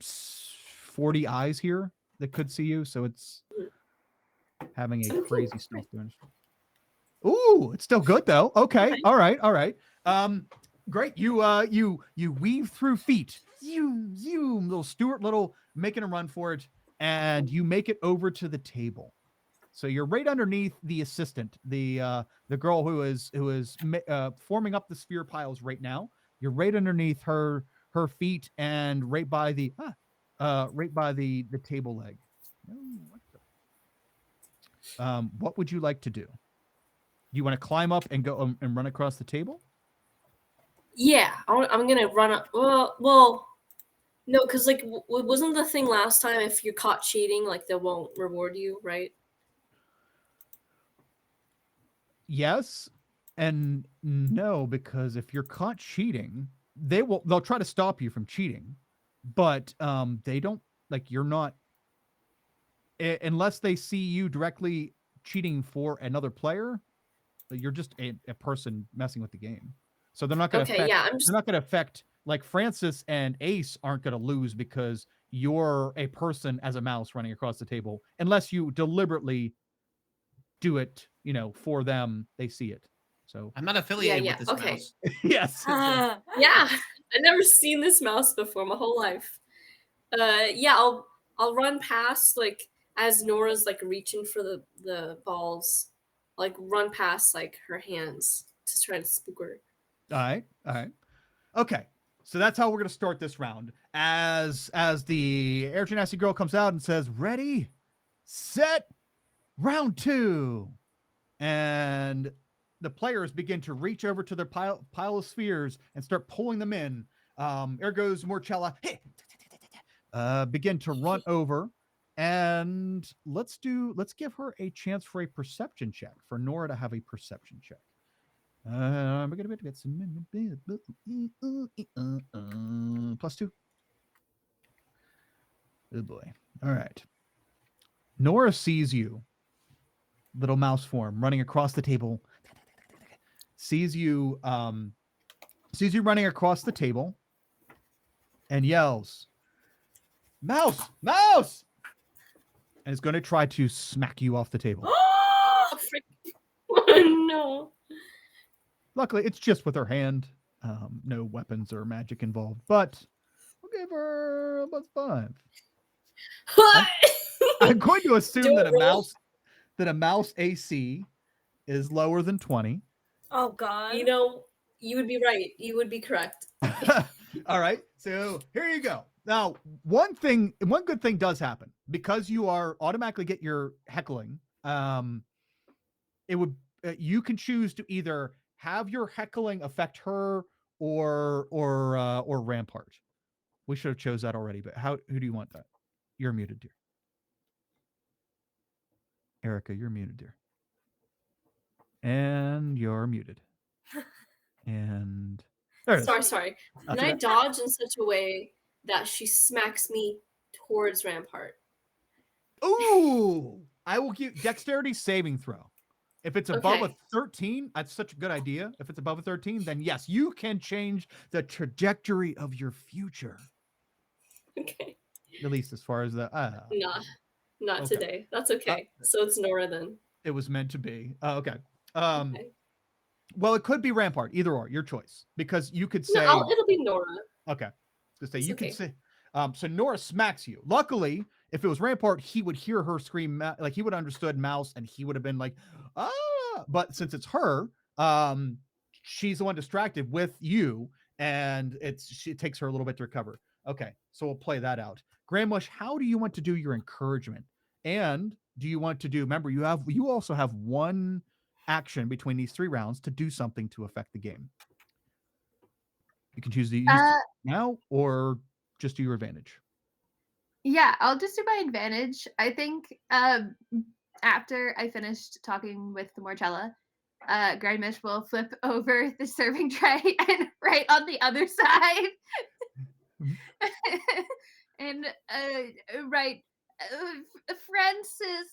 40 eyes here that could see you. So it's having a crazy stealth bonus. Ooh, it's still good though. Okay. All right. Great. You weave through feet. Zoom, zoom, little Stuart Little making a run for it, and you make it over to the table. So you're right underneath the assistant, the girl who is forming up the sphere piles right now. You're right underneath her feet and right by the table leg. What would you like to do? Do you want to climb up and go and run across the table? Yeah, I'm gonna run up. Well, no, because like, wasn't the thing last time if you're caught cheating, like they won't reward you, right? Yes and no, because if you're caught cheating, they'll try to stop you from cheating, but they don't, like, you're not, unless they see you directly cheating for another player, you're just a person messing with the game. So they're not going to Okay, yeah, they're not going to affect like Francis and Ace aren't going to lose because you're a person as a mouse running across the table, unless you deliberately do it, for them. They see it. So I'm not affiliated with this okay. mouse. yes. Ah, Yeah, I've never seen this mouse before my whole life. Yeah, I'll run past like as Nora's like reaching for the balls, like run past like her hands to try to spook her. All right. All right. Okay. So that's how we're going to start this round. As the Air Genasi girl comes out and says, "Ready, set, round 2." And the players begin to reach over to their pile of spheres and start pulling them in. Ergo's Morchella begin to run over, and let's give her a chance for a perception check, for Nora to have a perception check. We're gonna get some +2. Oh boy. All right. Nora sees you, little mouse form, running across the table. Sees you running across the table and yells, "Mouse! Mouse!" And is going to try to smack you off the table. Oh, oh no. Luckily, it's just with her hand. No weapons or magic involved, but we'll give her a +5. I'm going to assume that a mouse AC is lower than 20. oh God. You would be right. You would be correct. All right. So here you go. Now, one good thing does happen because you are automatically get your heckling. It would you can choose to either have your heckling affect her or Rampart. We should have chose that already, but who do you want that? You're muted, dear. Erica, you're muted, dear. And you're muted. And there it is. Sorry. Can I dodge in such a way that she smacks me towards Rampart? Ooh! I will give dexterity saving throw. If it's above Okay. a 13, that's such a good idea. If it's above a 13, then yes, you can change the trajectory of your future. Okay. At least as far as the Not Okay. today. That's okay. So it's Nora then. It was meant to be. Okay. Okay. Well, it could be Rampart, either or, your choice. Because you could say No, it'll be Nora. Okay. To say It's you okay. could say so Nora smacks you. Luckily, if it was Rampart, he would hear her scream, like he would have understood mouse and he would have been like, "Ah!" But since it's her, she's the one distracted with you, and it takes her a little bit to recover. Okay, so we'll play that out. Grandmush, how do you want to do your encouragement? And do you want to do? Remember, you also have one action between these 3 rounds to do something to affect the game. You can choose to use now or just do your advantage. Yeah, I'll just do my advantage. I think after I finished talking with the Morchella, Grandmish will flip over the serving tray and right on the other side. And right, Francis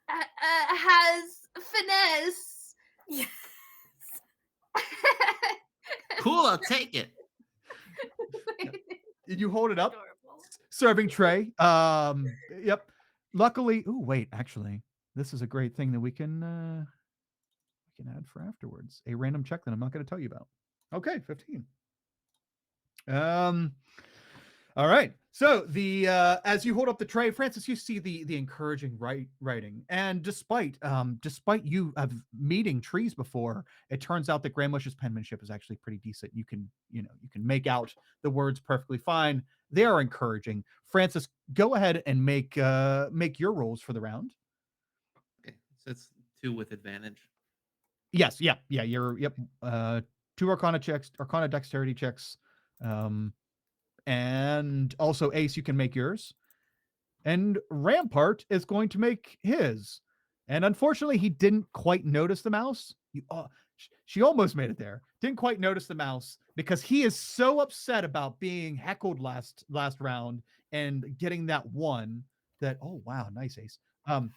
has finesse. Yes. Cool, I'll take it. Did you hold it up? Adorable. Serving tray. Yep. Luckily, wait, actually, this is a great thing that we can add for afterwards. A random check that I'm not going to tell you about. Okay, 15. All right. So the as you hold up the tray, Francis, you see the encouraging writing, and despite you meeting trees before, it turns out that Grandmush's penmanship is actually pretty decent. You can make out the words perfectly fine. They are encouraging. Francis, go ahead and make your rolls for the round. Okay, so it's 2 with advantage. Yes. Yeah. You're 2 Arcana dexterity checks. And also Ace, you can make yours. And Rampart is going to make his. And unfortunately, he didn't quite notice the mouse. She almost made it there. Didn't quite notice the mouse because he is so upset about being heckled last round and getting that one that, oh wow, nice Ace. And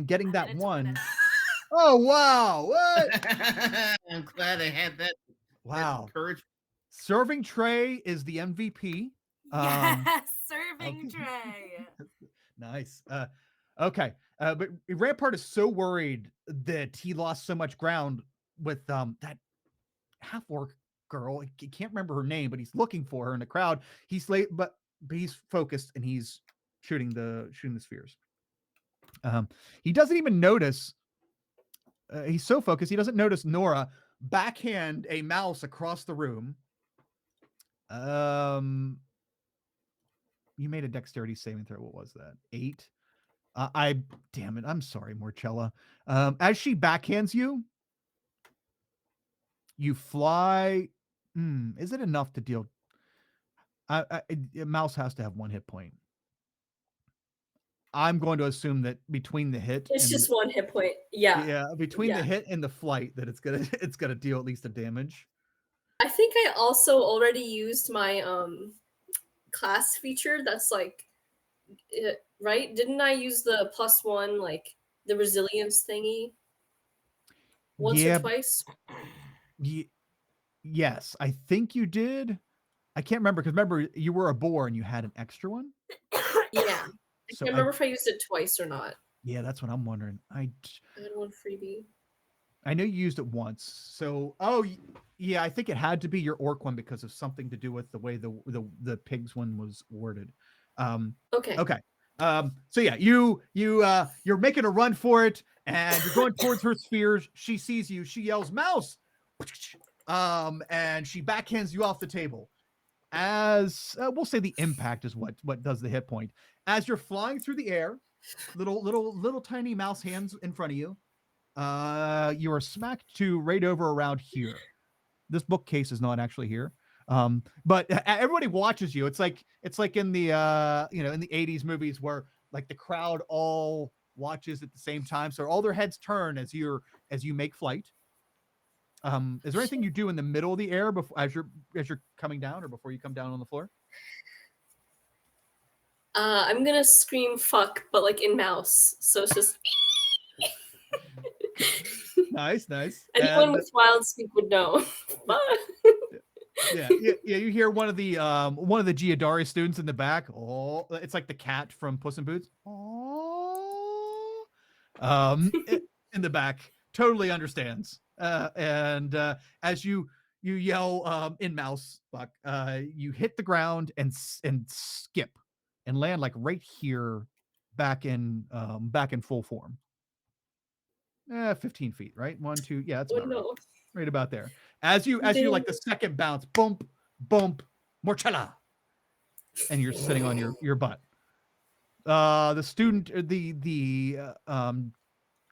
getting that one. Oh wow, what? I'm glad I had that. Wow. That courage. Serving tray is the MVP. Yes, serving okay. tray. Nice. Okay. But Rampart is so worried that he lost so much ground with that half orc girl. I can't remember her name, but he's looking for her in the crowd. He's late, but he's focused and he's shooting the spheres. He doesn't even notice. He's so focused he doesn't notice Nora backhand a mouse across the room. You made a dexterity saving throw. What was that? 8. Damn it. I'm sorry, Morchella. As she backhands you, you fly. Is it enough to deal? A mouse has to have 1 hit point. I'm going to assume that between the hit, It's just 1 hit point. Yeah. Yeah, between the hit and the flight, that it's gonna deal at least a damage. I think I also already used my class feature. That's like, right? Didn't I use the +1, like the resilience thingy? Once or twice? Yes, I think you did. I can't remember because remember you were a boar and you had an extra one. Yeah. I can't remember if I used it twice or not. Yeah, that's what I'm wondering. I had one freebie. I know you used it once. So, yeah, I think it had to be your orc one because of something to do with the way the pigs one was worded. Okay. So yeah, you're making a run for it, and you're going towards her spheres. She sees you. She yells, "Mouse!" And she backhands you off the table. As we'll say, the impact is what does the hit point. As you're flying through the air, little tiny mouse hands in front of you. You are smacked to right over around here. This bookcase is not actually here. But everybody watches you. It's like in the in the 80s movies where like the crowd all watches at the same time. So all their heads turn as you make flight. Is there anything you do in the middle of the air before as you're coming down or before you come down on the floor? I'm gonna scream fuck, but like in mouse. So it's just Nice. Anyone with wild speak would know. yeah. You hear one of the Giodari students in the back. Oh, it's like the cat from Puss in Boots. Oh, in the back, totally understands. And as you yell in mouse, Buck, you hit the ground and skip and land like right here, back in full form. 15 feet, right? 1, 2. Yeah, that's about right. Right about there. As you like the second bounce, bump, Morchella, and you're sitting on your butt. The student, the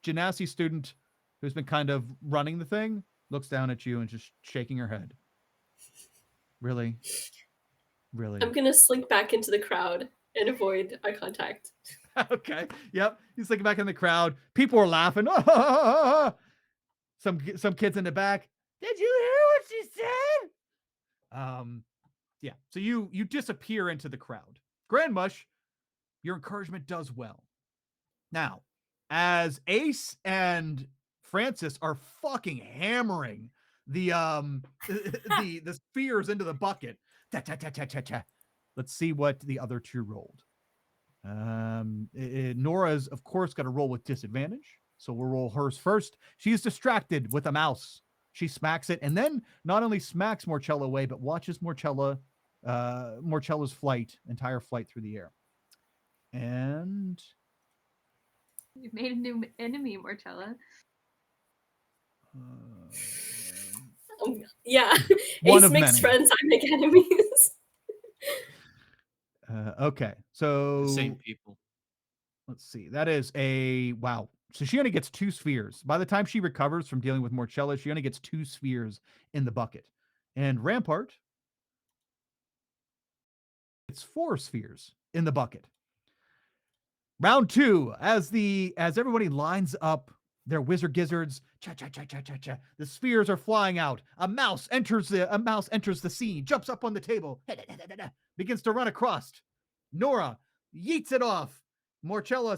Genasi student who's been kind of running the thing, looks down at you and just shaking her head. Really? I'm gonna slink back into the crowd and avoid eye contact. Okay. Yep. He's looking back in the crowd. People are laughing. Some kids in the back. Did you hear what she said? Yeah. So you disappear into the crowd. Grand Mush, your encouragement does well. Now, as Ace and Francis are fucking hammering the the spheres into the bucket. Let's see what the other two rolled. Nora's, of course, got to roll with disadvantage. So we'll roll hers first. She's distracted with a mouse. She smacks it and then not only smacks Morchella away, but watches Morchella's entire flight through the air. And You've made a new enemy, Morchella. Yeah. One Ace of makes many. friends, I make enemies. Okay, so The same people. Let's see. That is a wow. So she only gets 2 spheres. By the time she recovers from dealing with Morchella, she only gets 2 spheres in the bucket. And Rampart, it's 4 spheres in the bucket. Round 2, as everybody lines up their wizard gizzards, the spheres are flying out. A mouse enters the scene, jumps up on the table, begins to run across. Nora yeets it off. Morchella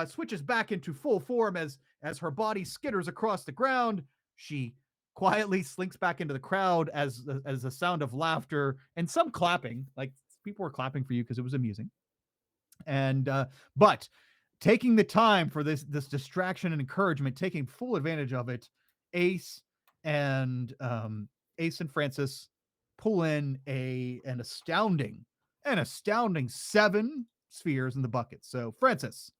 switches back into full form as her body skitters across the ground. She quietly slinks back into the crowd as a sound of laughter and some clapping. Like people were clapping for you because it was amusing. And but taking the time for this distraction and encouragement, taking full advantage of it, Ace and Francis pull in an astounding 7 spheres in the bucket. So Francis,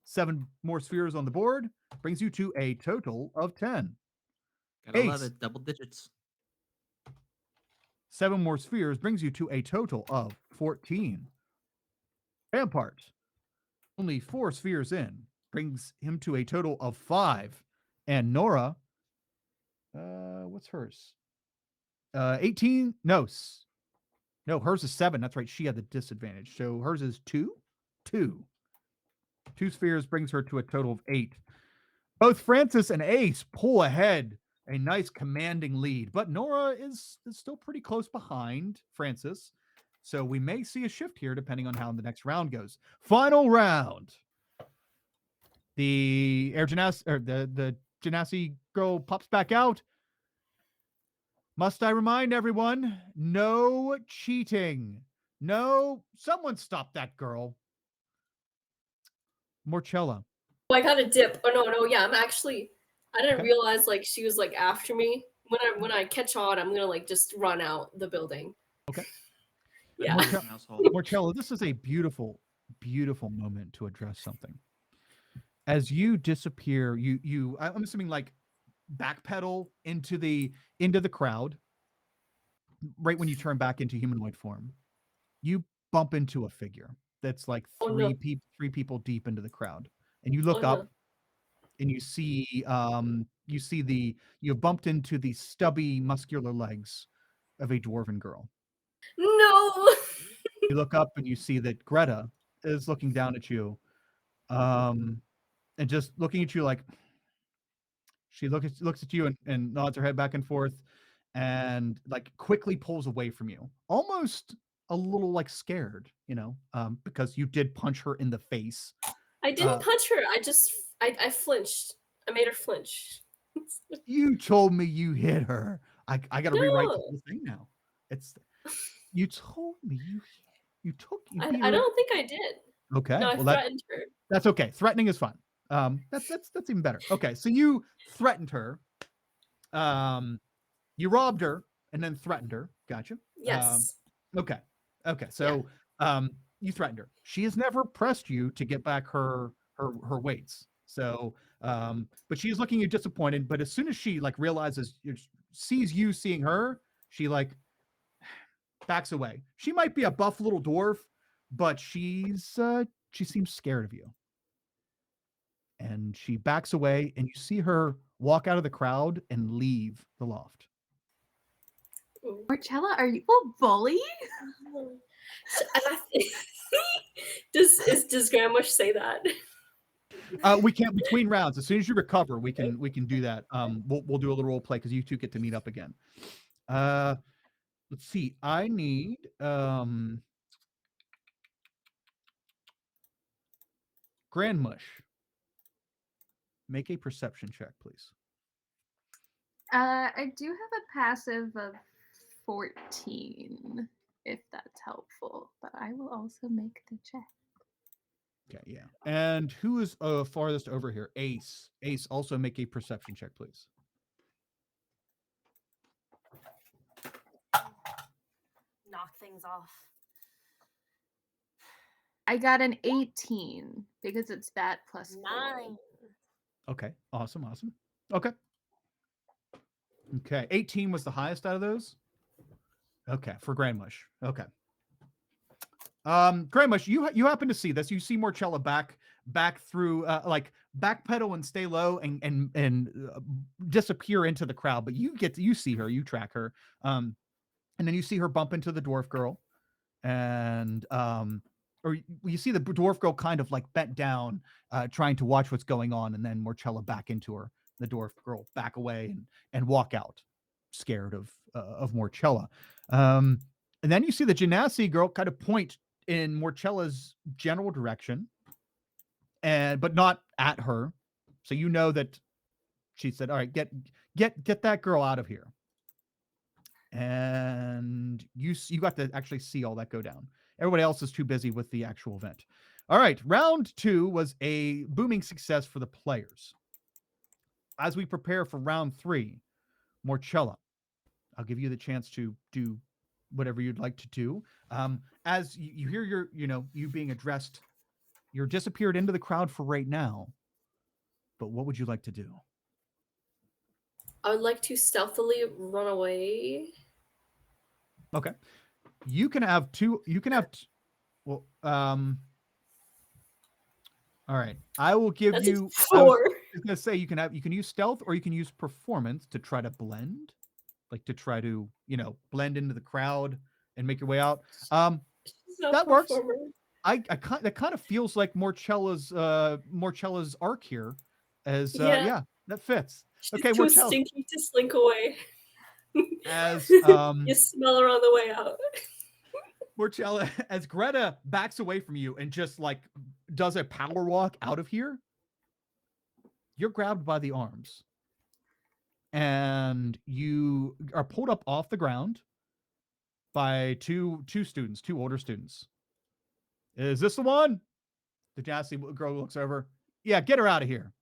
7 more spheres on the board brings you to a total of 10. Gotta love Ace. it. Double digits. 7 more spheres brings you to a total of 14. Rampart, only 4 spheres in, brings him to a total of 5. And Nora, what's hers? 18. No, hers is 7. That's right. She had the disadvantage. So hers is 2. 2 spheres brings her to a total of 8. Both Francis and Ace pull ahead, a nice commanding lead, but Nora is still pretty close behind Francis. So we may see a shift here depending on how the next round goes. Final round. The air gymnast or the genasi girl pops back out. Must I remind everyone, no cheating. No, someone stop that girl. Morchella. Oh, I got a dip. Oh no, yeah, I didn't Okay. realize like she was like after me. When I catch on, I'm gonna like just run out the building. Okay. Yeah. Morchella, this is a beautiful, beautiful moment to address something. As you disappear, I'm assuming like backpedal into the crowd. Right when you turn back into humanoid form, you bump into a figure that's like three people deep into the crowd, and you look up and you see you've bumped into the stubby muscular legs of a dwarven girl. No. You look up and you see that Greta is looking down at you, and just looking at you like she looks at you and nods her head back and forth, and like quickly pulls away from you, almost a little like scared, because you did punch her in the face. I didn't punch her. I flinched. I made her flinch. You told me you hit her. I got to rewrite the whole thing now. You told me you took. I don't think I did. Okay. No, I threatened her. That's okay. Threatening is fine. That's even better. Okay, so you threatened her. You robbed her and then threatened her. Gotcha. Yes. Okay. So you threatened her. She has never pressed you to get back her weights. So but she's looking at you disappointed. But as soon as she like sees you seeing her, she like backs away. She might be a buff little dwarf, but she seems scared of you. And she backs away, and you see her walk out of the crowd and leave the loft. Morchella, are you a bully? Does Grandmush say that? We can't between rounds. As soon as you recover, we can do that. We'll do a little role play because you two get to meet up again. Let's see. I need Grandmush. Make a perception check, please. I do have a passive of 14, if that's helpful, but I will also make the check. Okay, yeah. And who is farthest over here? Ace. Ace, also make a perception check, please. Knock things off. I got an 18 because it's that plus 9. Okay, awesome. Okay, 18 was the highest out of those. Okay, for Grandmush. Okay. Grandmush, you happen to see this. You see Morchella back through like backpedal and stay low and disappear into the crowd, but you see her, you track her. And then you see her bump into the dwarf girl, and or you see the dwarf girl kind of like bent down, trying to watch what's going on, and then Morchella back into her. The dwarf girl back away and walk out, scared of Morchella. And then you see the Genasi girl kind of point in Morchella's general direction, but not at her. So you know that she said, "All right, get that girl out of here." And you got to actually see all that go down. Everybody else is too busy with the actual event. All right, round 2 was a booming success for the players. As we prepare for round 3, Morcella, I'll give you the chance to do whatever you'd like to do. As you hear you being addressed, you're disappeared into the crowd for right now. But what would you like to do? I would like to stealthily run away. Okay. You can have two. You can have. Well, all right. I will give That's you. a I was 4. gonna say you can use stealth or you can use performance to try to blend, like to try to blend into the crowd and make your way out. She's not That works. performer. That kind of feels like Morcella's arc here, as Yeah. that fits. She's Okay, too Morcella, stinky to slink away. as You smell her on the way out. Morcella, as Greta backs away from you and just like does a power walk out of here, you're grabbed by the arms and you are pulled up off the ground by two older students. Is this the one? The Jassy girl looks over. Yeah, get her out of here.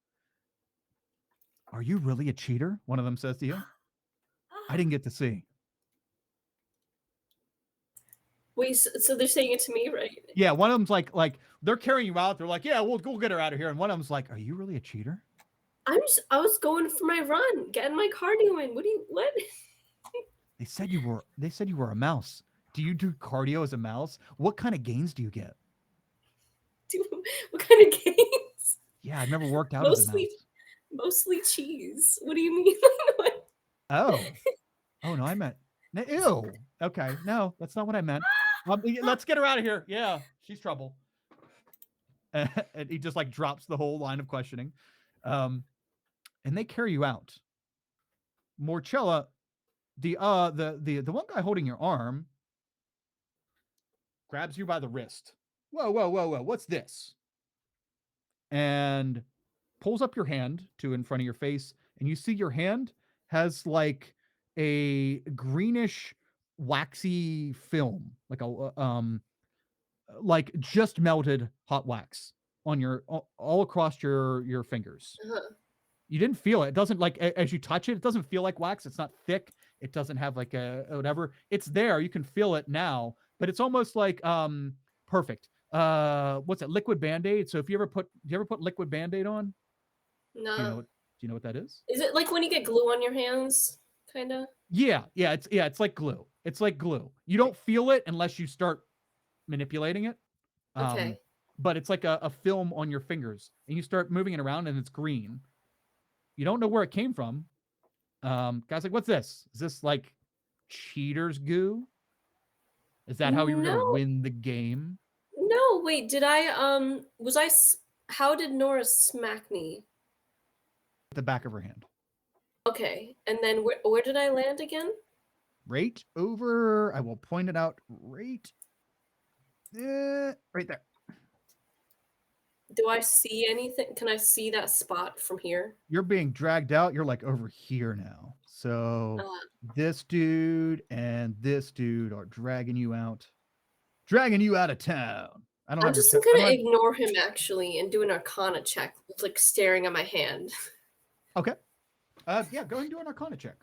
Are you really a cheater? One of them says to you. I didn't get to see. Wait, so they're saying it to me, right? Yeah, one of them's like they're carrying you out. They're like, yeah, we'll get her out of here. And one of them's like, are you really a cheater? I was going for my run, getting my cardio in. What? They said you were a mouse. Do you do cardio as a mouse? What kind of gains do you get? What kind of gains? Yeah, I've never worked out as a mouse. Mostly cheese. What do you mean? Oh no, I meant ew. Okay, no, that's not what I meant. Let's get her out of here. Yeah, she's trouble. And he just like drops the whole line of questioning, and they carry you out. Morcella, the one guy holding your arm grabs you by the wrist. Whoa, what's this? And pulls up your hand to in front of your face, and you see your hand has like a greenish waxy film, like just melted hot wax on your all across your fingers. You didn't feel it. It doesn't, like, as you touch it, it doesn't feel like wax. It's not thick. It doesn't have like a whatever. It's there. You can feel it now, but it's almost like perfect. What's that? Liquid Band-Aid. So if you ever put liquid Band-Aid on? No. Do you know what that is? Is it like when you get glue on your hands, kind of? Yeah. It's like glue. It's like glue. You don't feel it unless you start manipulating it. Okay. But it's like a film on your fingers, and you start moving it around, and it's green. You don't know where it came from. Guy's like, "What's this? Is this like cheaters goo? Is that how you were gonna win the game?" No, wait. Did I how did Nora smack me? The back of her hand. Okay, and then where did I land again? Right over. I will point it out right there. Do I see anything? Can I see that spot from here? You're being dragged out. You're like over here now. So this dude and this dude are dragging you out of town. I'm just gonna ignore him actually and do an Arcana check, like staring at my hand. Okay. Yeah, go ahead and do an Arcana check.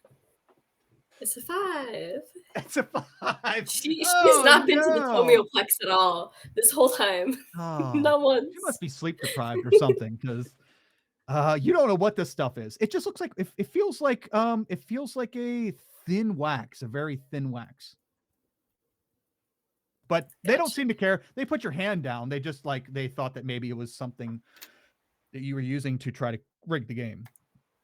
It's a 5. It's a 5. She's not been to the Tomeoplex at all this whole time. Oh, not once. You must be sleep deprived or something, because you don't know what this stuff is. It just looks like it feels like a thin wax, a very thin wax. But they don't seem to care. They put your hand down. They just they thought that maybe it was something that you were using to try to rig the game.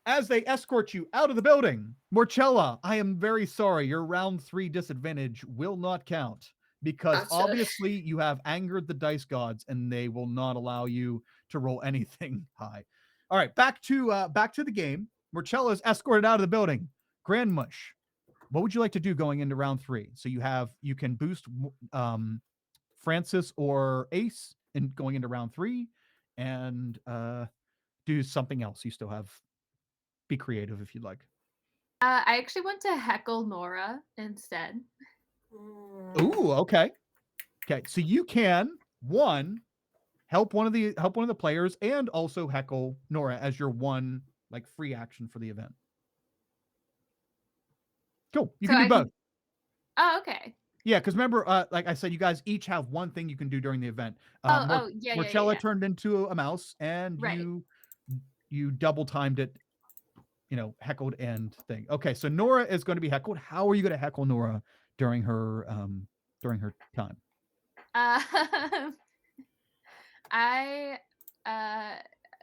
As they escort you out of the building, Morcella, I am very sorry. Your round 3 disadvantage will not count, because obviously you have angered the dice gods and they will not allow you to roll anything high. All right, back to the game. Morcella is escorted out of the building. Grandmush, what would you like to do going into round 3? So you can boost Francis or Ace in going into round 3, and do something else. You still have be creative if you'd like. I actually want to heckle Nora instead. Ooh, okay. Okay, so you can help one of the players and also heckle Nora as your one like free action for the event. Cool. You So can do I both. Oh, okay. Yeah, because remember, like I said, you guys each have one thing you can do during the event. Yeah. Marcella turned into a mouse, and Right. you double timed it, heckled and thing. Okay, so Nora is going to be heckled. How are you going to heckle Nora during her time? I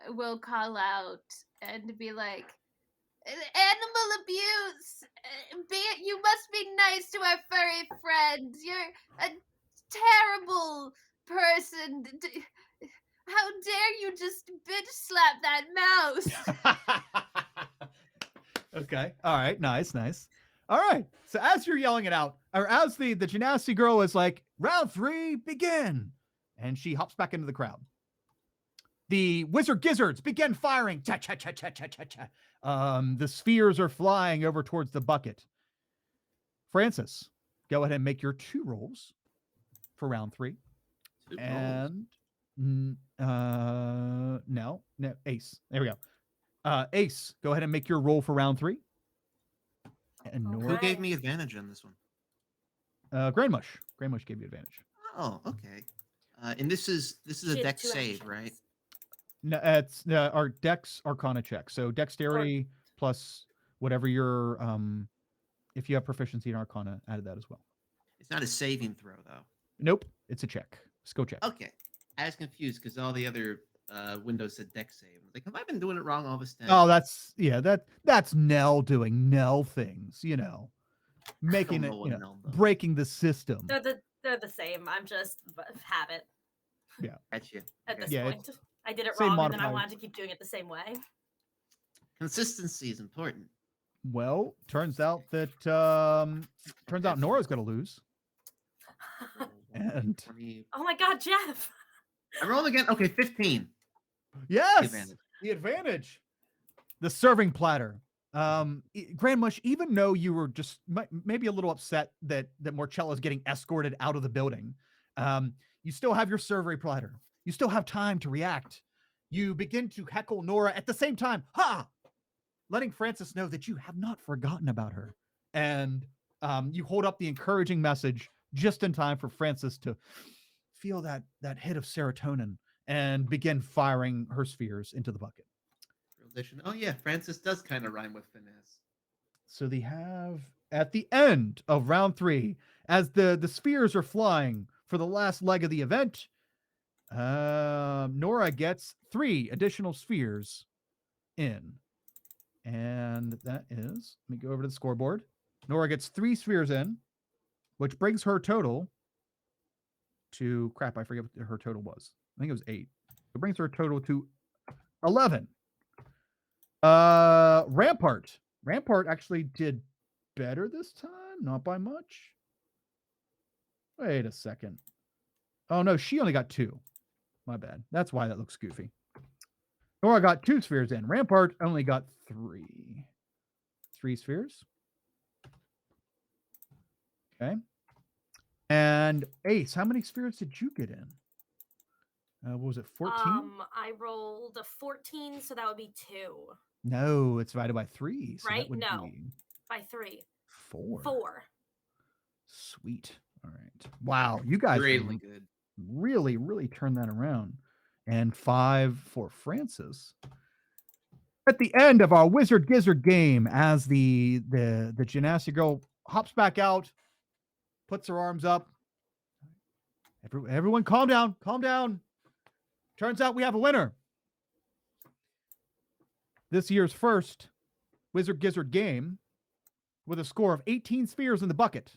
will call out and be like, animal abuse. You must be nice to our furry friends. You're a terrible person. How dare you just bitch slap that mouse? Okay. All right. Nice. All right. So as you're yelling it out, or as the Genasi girl is like, round 3, begin. And she hops back into the crowd. The wizard gizzards begin firing. Cha cha cha cha cha cha cha. The spheres are flying over towards the bucket. Francis, go ahead and make your 2 rolls for round 3. And no, Ace. There we go. Ace, go ahead and make your roll for round 3. And Nora, Who gave me advantage on this one? Grandmush. Grandmush gave you advantage. Oh, okay. And this is a dex save, right? No, it's our Dex Arcana check. So dexterity plus whatever your if you have proficiency in Arcana, added that as well. It's not a saving throw though. Nope, it's a check. Skill check. Okay, I was confused because all the other windows said dex save. I was like, have I been doing it wrong all this time? Oh, that's Nell doing Nell things, making it, breaking the system. They're the same. I'm just habit. Yeah. Gotcha. At this Yeah, point, I did it same wrong, and then I modifier. wanted to keep doing it the same way. Consistency is important. Well, turns out that Nora's going to lose. And 20. Oh my God, Jeff! I rolled again. Okay, 15. Yes, the advantage. The serving platter. Grandmush, even though you were just maybe a little upset that Marcella is getting escorted out of the building, you still have your serving platter. You still have time to react. You begin to heckle Nora at the same time. Ha! Letting Francis know that you have not forgotten about her. And you hold up the encouraging message just in time for Francis to feel that hit of serotonin and begin firing her spheres into the bucket. Oh yeah, Francis does kind of rhyme with finesse. So they have, at the end of round 3, as the spheres are flying for the last leg of the event, Nora gets 3 additional spheres in. And that is, let me go over to the scoreboard. Nora gets 3 spheres in, which brings her total to, crap, I forget what her total was. I think it was 8. It brings her total to 11. Rampart actually did better this time, not by much. Wait a second. Oh no, she only got 2. My bad. That's why that looks goofy. Nora got 2 spheres in. Rampart only got 3. 3 spheres. Okay. And Ace, how many spheres did you get in? What was it, 14? I rolled a 14, so that would be 2. No, it's divided by 3. So right? That would No. be By 3. 4. 4. Sweet. All right. Wow. You guys really good. Really, really turned that around. And 5 for Francis. At the end of our Wizard Gizzard game, as the gymnastic girl hops back out, puts her arms up. Everyone calm down. Calm down. Turns out we have a winner. This year's first Wizard Gizzard game, with a score of 18 spheres in the bucket,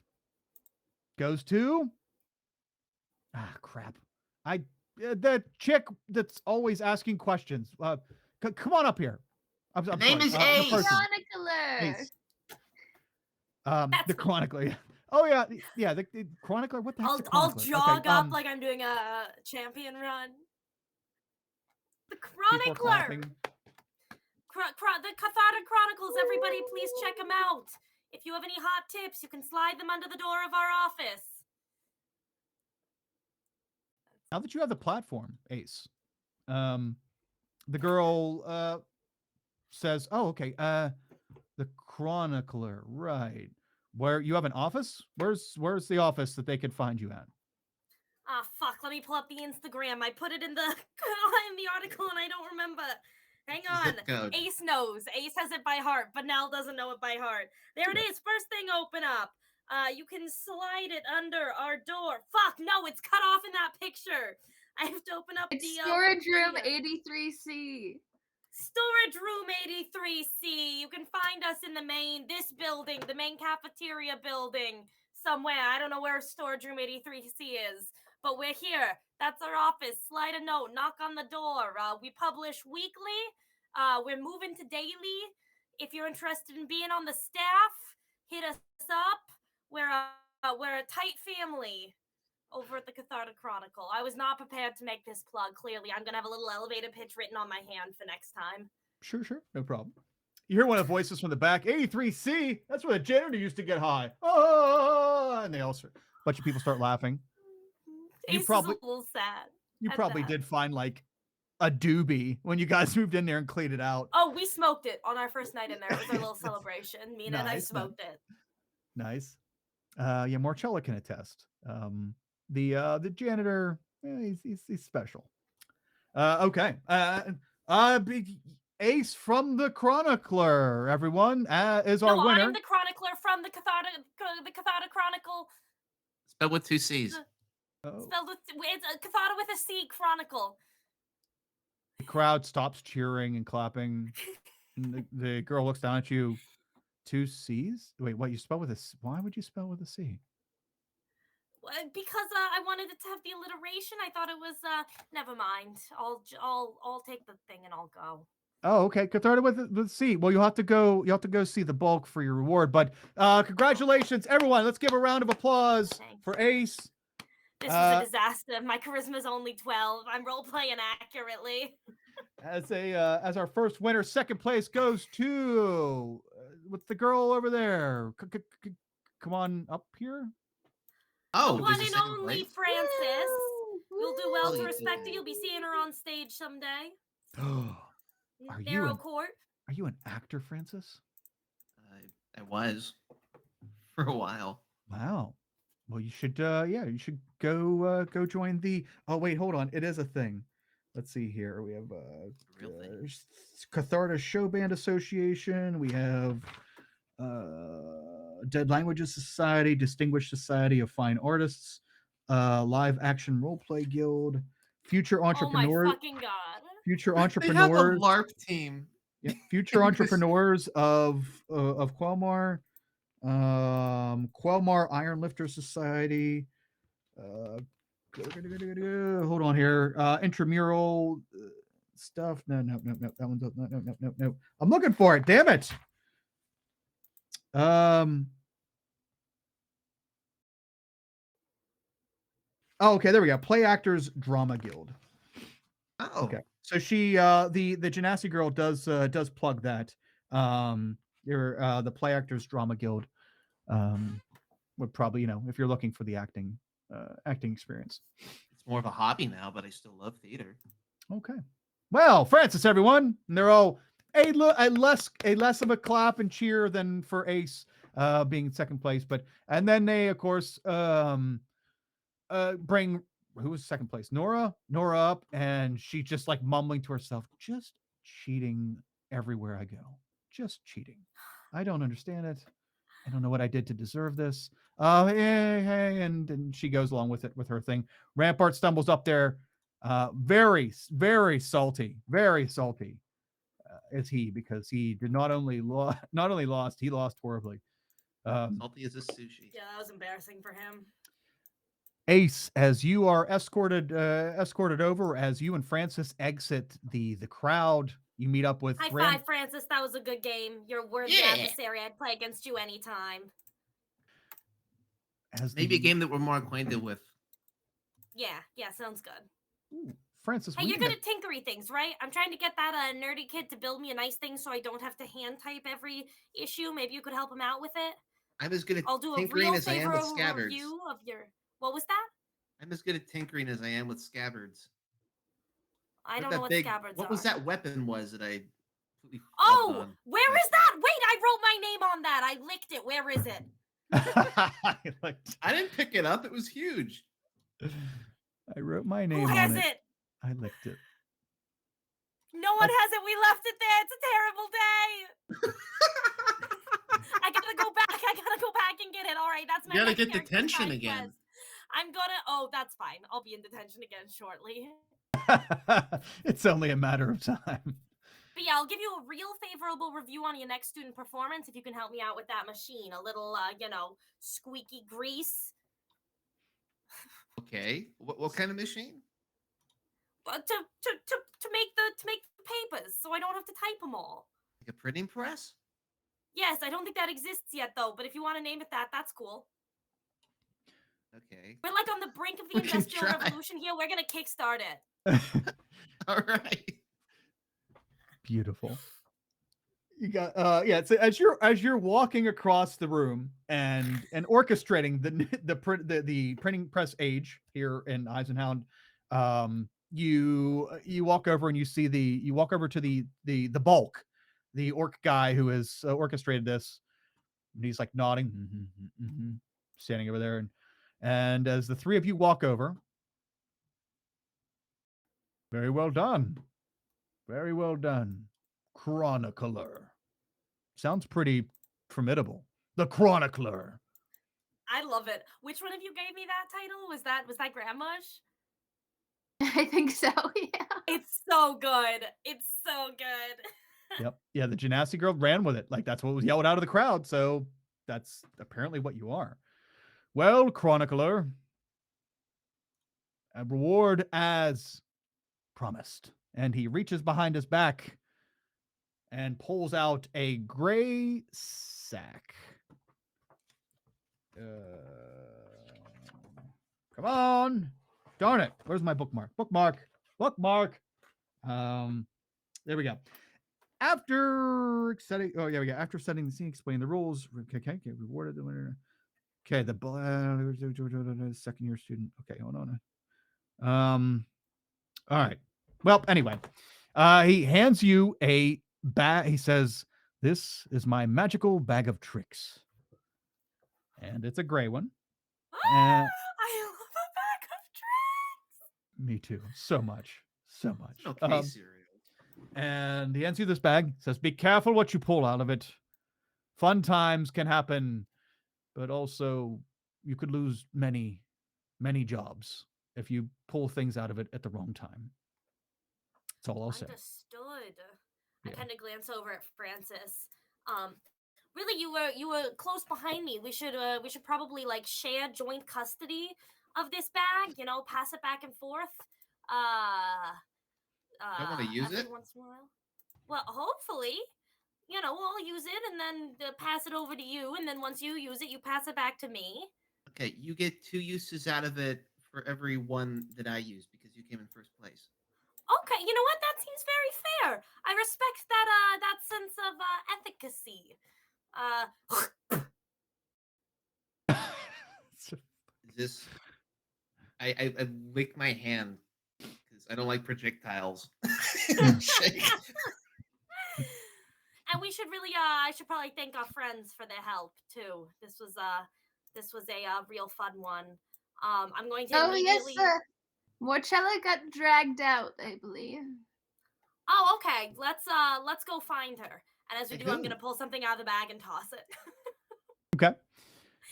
goes to crap. The chick that's always asking questions. Come on up here. I'm name sorry. is Ace. Chronicler. Ace. The chronicler. Oh yeah. The chronicler. What the heck? I'll jog up like I'm doing a champion run. The chronicler. the Cathartic Chronicles. Everybody, please check them out. If you have any hot tips, you can slide them under the door of our office. Now that you have the platform, Ace, the girl says, "Oh, okay. The Chronicler, right? Where you have an office? Where's the office that they could find you at?" Ah, fuck. Let me pull up the Instagram. I put it in the in the article and I don't remember. Hang on. Zip code. Ace knows. Ace has it by heart, but Nell doesn't know it by heart. There it is. First thing open up. You can slide it under our door. Fuck, no, it's cut off in that picture. I have to open up It's the storage room Wikipedia. 83C. Storage room 83C. You can find us in this building, the main cafeteria building somewhere. I don't know where storage room 83C is, but we're here. That's our office. Slide a note, knock on the door. We publish weekly. We're moving to daily. If you're interested in being on the staff, hit us up. We're a tight family over at the Cathartic Chronicle. I was not prepared to make this plug, clearly. I'm going to have a little elevator pitch written on my hand for next time. Sure, no problem. You hear one of the voices from the back, 83C, that's where the janitor used to get high. Oh, and they all start, a bunch of people start laughing. You Ace probably is a little sad. You at probably that. did find like a doobie when you guys moved in there and cleaned it out. Oh, we smoked it on our first night in there. It was our little celebration. Mina and I Nice, smoked it. Nice. Yeah, Marcella can attest. The janitor, he's special. Okay. Ace from the Chronicler, everyone, is our winner. I'm the chronicler from the Cathartic Chronicle. Spelled with 2 C's. Spelled with it's a Cathata with a C Chronicle. The crowd stops cheering and clapping. And the girl looks down at you. 2 C's? Wait, what? You spell with a C? Why would you spell with a C? Because I wanted it to have the alliteration. I thought it was never mind. I'll take the thing and I'll go. Oh, okay. Cathartic with C. Well, you'll have to go see the bulk for your reward. But congratulations, everyone. Let's give a round of applause for Ace. This was a disaster. My charisma's only 12. I'm role playing accurately. As our first winner, second place goes to what's the girl over there? Come on up here. Oh, one and only Francis. You'll do well to respect it. You'll be seeing her on stage someday. Narrow court. Are you an actor, Francis? I was for a while. Wow. Well, you should you should go join the. Oh wait, hold on. It is a thing. Let's see here. We have Cathartic Show Band Association. We have Dead Languages Society, Distinguished Society of Fine Artists, Live Action Roleplay Guild, Future Entrepreneurs. Oh my fucking god! Future Entrepreneurs. They have a LARP team. Yeah, Future Entrepreneurs of Quelmar, Quelmar Iron Lifter Society. Hold on here. Intramural stuff. No. That one's no. I'm looking for it. Damn it. Oh, okay, there we go. Play Actors Drama Guild. Oh, okay. So she, the Genasi girl does plug that. The Play Actors Drama Guild would probably, if you're looking for the acting experience. It's more of a hobby now, but I still love theater. Okay. Well, Francis, everyone, and they're all a less of a clap and cheer than for Ace being in second place, and then they of course bring who was second place? Nora up, and she just like mumbling to herself, just cheating everywhere I go. Just cheating. I don't understand it. I don't know what I did to deserve this. Hey, and she goes along with it with her thing. Rampart stumbles up there. Very, very salty. Very salty is he, because he did not only lost, he lost horribly. Salty as a sushi. Yeah, that was embarrassing for him. Ace, as you are escorted over, as you and Francis exit the crowd, you meet up with High five, Francis. That was a good game. You're a worthy adversary. I'd play against you anytime. Maybe a game that we're more acquainted with. Yeah, sounds good. Francis, Hey, we you're need good at tinkery things, right? I'm trying to get that nerdy kid to build me a nice thing so I don't have to hand type every issue. Maybe you could help him out with it. I'm as good at I'll do a tinkering real as I am with favorable scabbards. review of your. What was that? I'm as good at tinkering as I am with scabbards. I don't know what scabbards What are. was that weapon was that I completely flubbed Oh, on? where is that? Wait, I wrote my name on that. I licked it. Where is it? I didn't pick it up. It was huge. I wrote my Who name has on it. it? I licked it. No one has it. We left it there. It's a terrible day. I gotta go back. I gotta go back and get it. All right, that's my. You gotta next get character detention side again. quest. I'm gonna. Oh, that's fine. I'll be in detention again shortly. It's only a matter of time. But yeah, I'll give you a real favorable review on your next student performance if you can help me out with that machine. A little, squeaky grease. Okay. What kind of machine? To make the papers, so I don't have to type them all. Like a printing press? Yes, I don't think that exists yet though. But if you want to name it that, that's cool. Okay. We're like on the brink of the We can industrial try. revolution here. We're gonna kickstart it. All right. Beautiful. You got yeah. So as you're walking across the room and orchestrating the printing press age here in Eisenhound, you walk over and you walk over to the bulk, the orc guy who has orchestrated this, and he's like nodding, standing over there, and as the three of you walk over, very well done, very well done, chronicler. Sounds pretty formidable. The chronicler. I love it. Which one of you gave me that title? Was that Grandma's? I think so. Yeah. It's so good. It's so good. Yep. Yeah, the Genasi girl ran with it. Like that's what was yelled out of the crowd. So that's apparently what you are. Well, chronicler, a reward as promised. And he reaches behind his back and pulls out a gray sack. Come on. Darn it. Where's my bookmark? Bookmark. There we go. After setting the scene, explain the rules. Okay, rewarded the winner. Okay, the second year student. Okay, hold on. All right. Well, anyway, he hands you a bag. He says, "This is my magical bag of tricks," and it's a gray one. I love a bag of tricks. Me too. So much. Okay, cereal. And he hands you this bag. Says, "Be careful what you pull out of it. Fun times can happen, but also you could lose many, many jobs if you pull things out of it at the wrong time." That's all I'll say. Understood. Yeah. I kind of glance over at Francis. Really, you were close behind me. We should probably like share joint custody of this bag. Pass it back and forth. I want to use it. Once in a while. Well, hopefully, I'll use it and then pass it over to you, and then once you use it, you pass it back to me. Okay, you get 2 uses out of it for every one that I use because you came in first place. Okay, you know what? That seems very fair. I respect that sense of efficacy. Is this? I lick my hand because I don't like projectiles. And we should really I should probably thank our friends for their help too. This was a real fun one. I'm going to immediately... yes, Morchella got dragged out, I believe. Oh, okay. Let's go find her. And as we do, I'm gonna pull something out of the bag and toss it. Okay.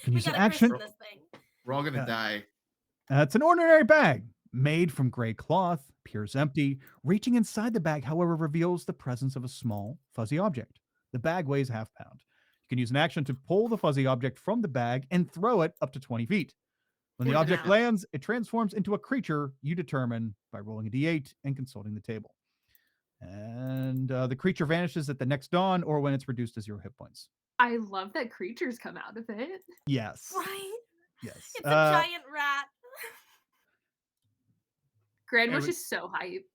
Can you use an action? This thing. We're all gonna die. It's an ordinary bag made from gray cloth, appears empty. Reaching inside the bag, however, reveals the presence of a small, fuzzy object. The bag weighs half pound. You can use an action to pull the fuzzy object from the bag and throw it up to 20 feet. When the object lands, it transforms into a creature you determine by rolling a d8 and consulting the table. And the creature vanishes at the next dawn or when it's reduced to 0 hit points. I love that creatures come out of it. Yes. Right? Yes. It's a giant rat. Grandwish Every- is so hype.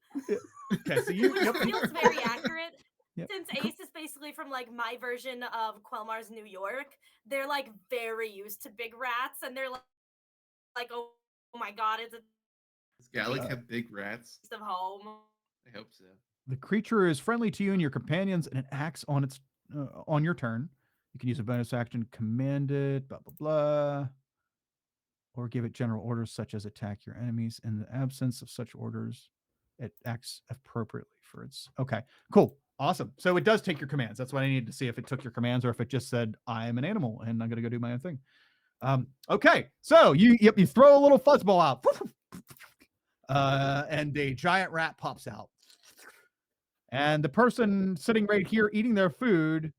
Okay, so you. Which Yep. feels very accurate. Yep. Since Ace is basically from like my version of Quelmar's New York, they're like very used to big rats, and they're like oh my god, it's a Does Gallic have big rats? taste of home. I hope so. The creature is friendly to you and your companions, and it acts on its on your turn. You can use a bonus action, command it, blah blah blah, or give it general orders such as attack your enemies. In the absence of such orders, it acts appropriately for its. Okay, cool, awesome. So it does take your commands. That's what I needed to see if it took your commands or if it just said I am an animal and I'm gonna go do my own thing. Okay, so you throw a little fuzzball out, and a giant rat pops out. And the person sitting right here eating their food,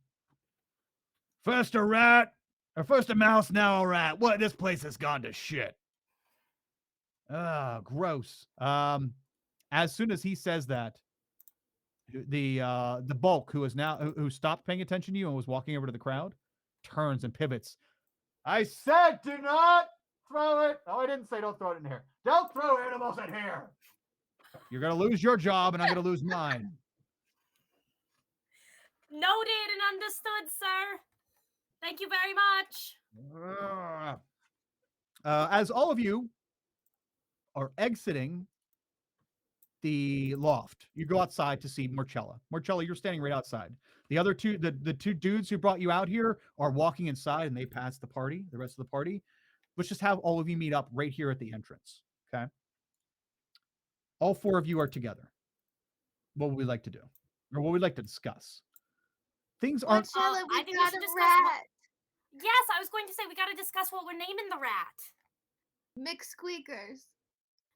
first a rat, or first a mouse, now a rat. What? This place has gone to shit. Gross. As soon as he says that, the bulk who is now who stopped paying attention to you and was walking over to the crowd turns and pivots. I said, do not throw it. Oh, I didn't say don't throw it in here. Don't throw animals in here. You're gonna lose your job, and I'm gonna lose mine. Noted and understood, sir. Thank you very much. As all of you are exiting the loft, you go outside to see Marcella. Marcella, you're standing right outside. The other two, the two dudes who brought you out here are walking inside, and they passed the party, the rest of the party. Let's just have all of you meet up right here at the entrance, okay? All four of you are together. What would we like to do? Or what would we like to discuss? Things aren't... Marcella, we I think we got should a discuss rat. Yes, I was going to say we got to discuss what we're naming the rat. McSqueakers.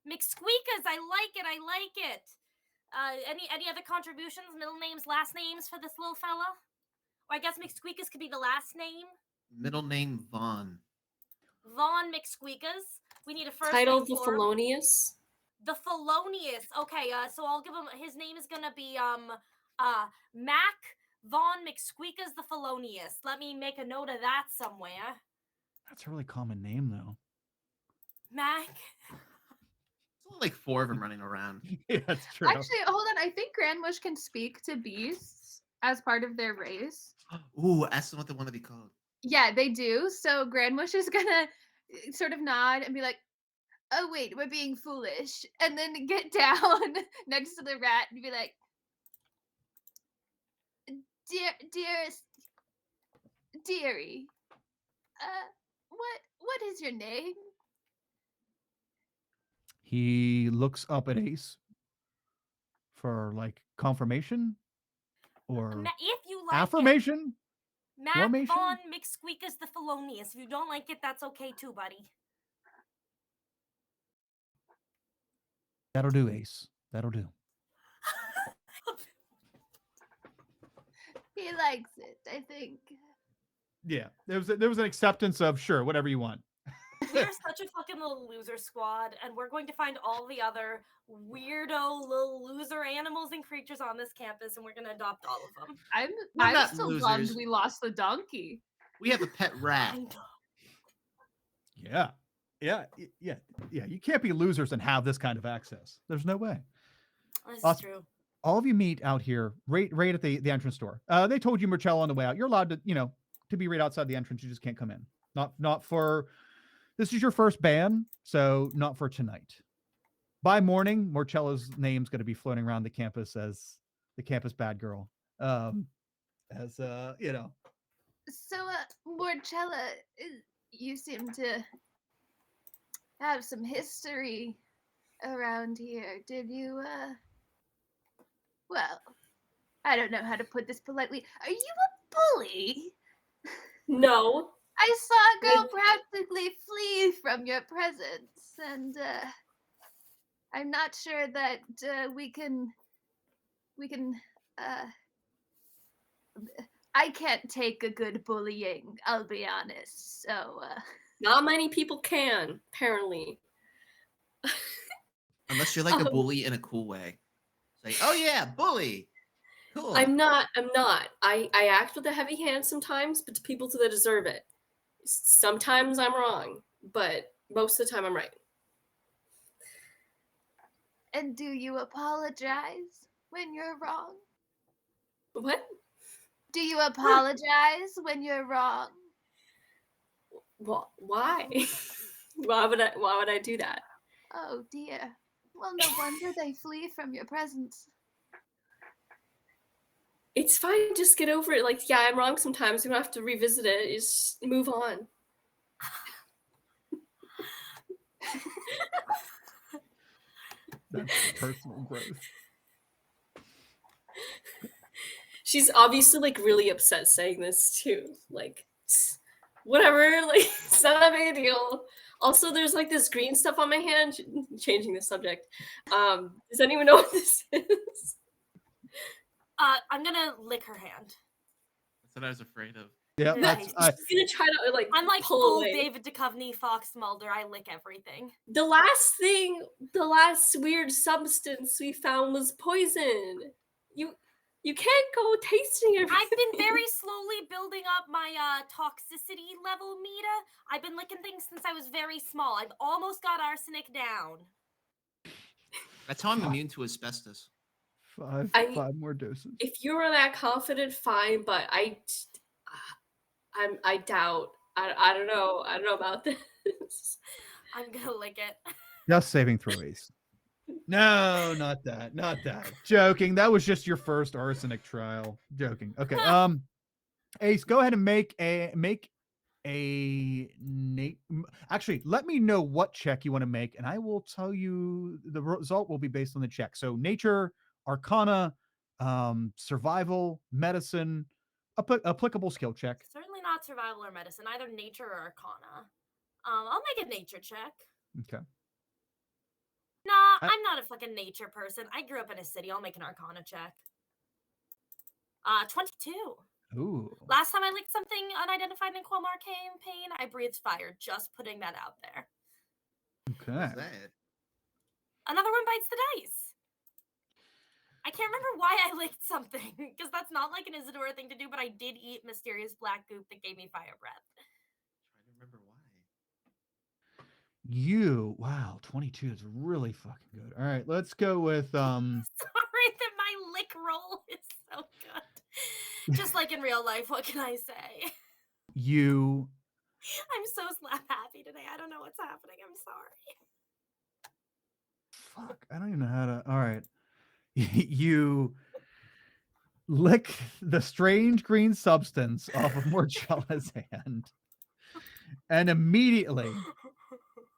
McSqueakers, I like it. I like it. Any other contributions? Middle names, last names for this little fella? Or I guess McSqueakers could be the last name. Middle name Vaughn. Vaughn McSqueakers. We need a first Title name the for him. Felonious. The Felonious. Okay, so I'll give him his name is gonna be Mac Vaughn McSqueakers the Felonious. Let me make a note of that somewhere. That's a really common name, though. Mac. There's only like 4 of them running around. Yeah, that's true. Actually, hold on. I think Grandwish can speak to beasts as part of their race. Ooh, ask them what they want to be called. Yeah, they do. So Grandwish is gonna sort of nod and be like, "Oh wait, we're being foolish," and then get down next to the rat and be like, dearest, dearie, what is your name?" He looks up at Ace for like confirmation or If you like affirmation. it, Mac Formation? Vaughn McSqueakers the Felonious. If you don't like it, that's okay too, buddy. That'll do, Ace. That'll do. He likes it, I think. Yeah, there was an acceptance of sure, whatever you want. We're such a fucking little loser squad, and we're going to find all the other weirdo little loser animals and creatures on this campus, and we're going to adopt all of them. We're I'm not still losers. bummed we lost the donkey. We have a pet rat. Yeah. You can't be losers and have this kind of access. There's no way. This is Awesome. true. All of you meet out here, right at the entrance door. They told you Marcella on the way out. You're allowed to be right outside the entrance. You just can't come in. Not for. This is your first ban, so not for tonight. By morning, Marcella's name's going to be floating around the campus as the campus bad girl. So, Marcella, you seem to have some history around here. Did you, well, I don't know how to put this politely. Are you a bully? No. I saw a girl practically flee from your presence, and I'm not sure that we can. I can't take a good bullying, I'll be honest. So. Not many people can, apparently. Unless you're like a bully in a cool way. Say, oh yeah, bully. Cool. I'm not. I act with a heavy hand sometimes, but to people that deserve it. Sometimes I'm wrong, but most of the time I'm right. And do you apologize when you're wrong? What? Do you apologize when you're wrong? Why? Why would I do that? Oh dear. Well, no wonder they flee from your presence. It's fine. Just get over it. Like, yeah, I'm wrong sometimes. We don't have to revisit it. Just move on. That's personal growth. She's obviously like really upset saying this too. Like, whatever. Like, it's not a big deal. Also, there's like this green stuff on my hand. Changing the subject. Does anyone know what this is? I'm gonna lick her hand. That's what I was afraid of. Yeah, Nice. that's She's gonna try to like I'm like pull full away. David Duchovny, Fox Mulder. I lick everything. The last weird substance we found was poison. You can't go tasting everything. I've been very slowly building up my toxicity level meter. I've been licking things since I was very small. I've almost got arsenic down. That's how I'm immune to asbestos. five more doses. If you were that confident, fine, but I doubt. I don't know. I don't know about this. I'm gonna lick it. Just saving throw, Ace. No, not that. Not that. Joking. That was just your first arsenic trial. Joking. Okay. Ace, go ahead and make a actually, let me know what check you want to make, and I will tell you the result will be based on the check. So nature, arcana, survival, medicine, applicable skill check. Certainly not survival or medicine, either nature or arcana. I'll make a nature check. Okay. Nah, I'm not a fucking nature person. I grew up in a city. I'll make an arcana check. 22. Ooh. Last time I licked something unidentified in Qualmar campaign, I breathed fire. Just putting that out there. Okay. What's that? Another one bites the dice. I can't remember why I licked something, because that's not like an Isadora thing to do, but I did eat mysterious black goop that gave me fire breath. Trying to remember why. Wow, 22 is really fucking good. All right, let's go with Sorry that my lick roll is so good. Just like in real life, what can I say? you. I'm so slap happy today. I don't know what's happening. I'm sorry. Fuck, I don't even know how to. All right. You lick the strange green substance off of Morchella's hand, and immediately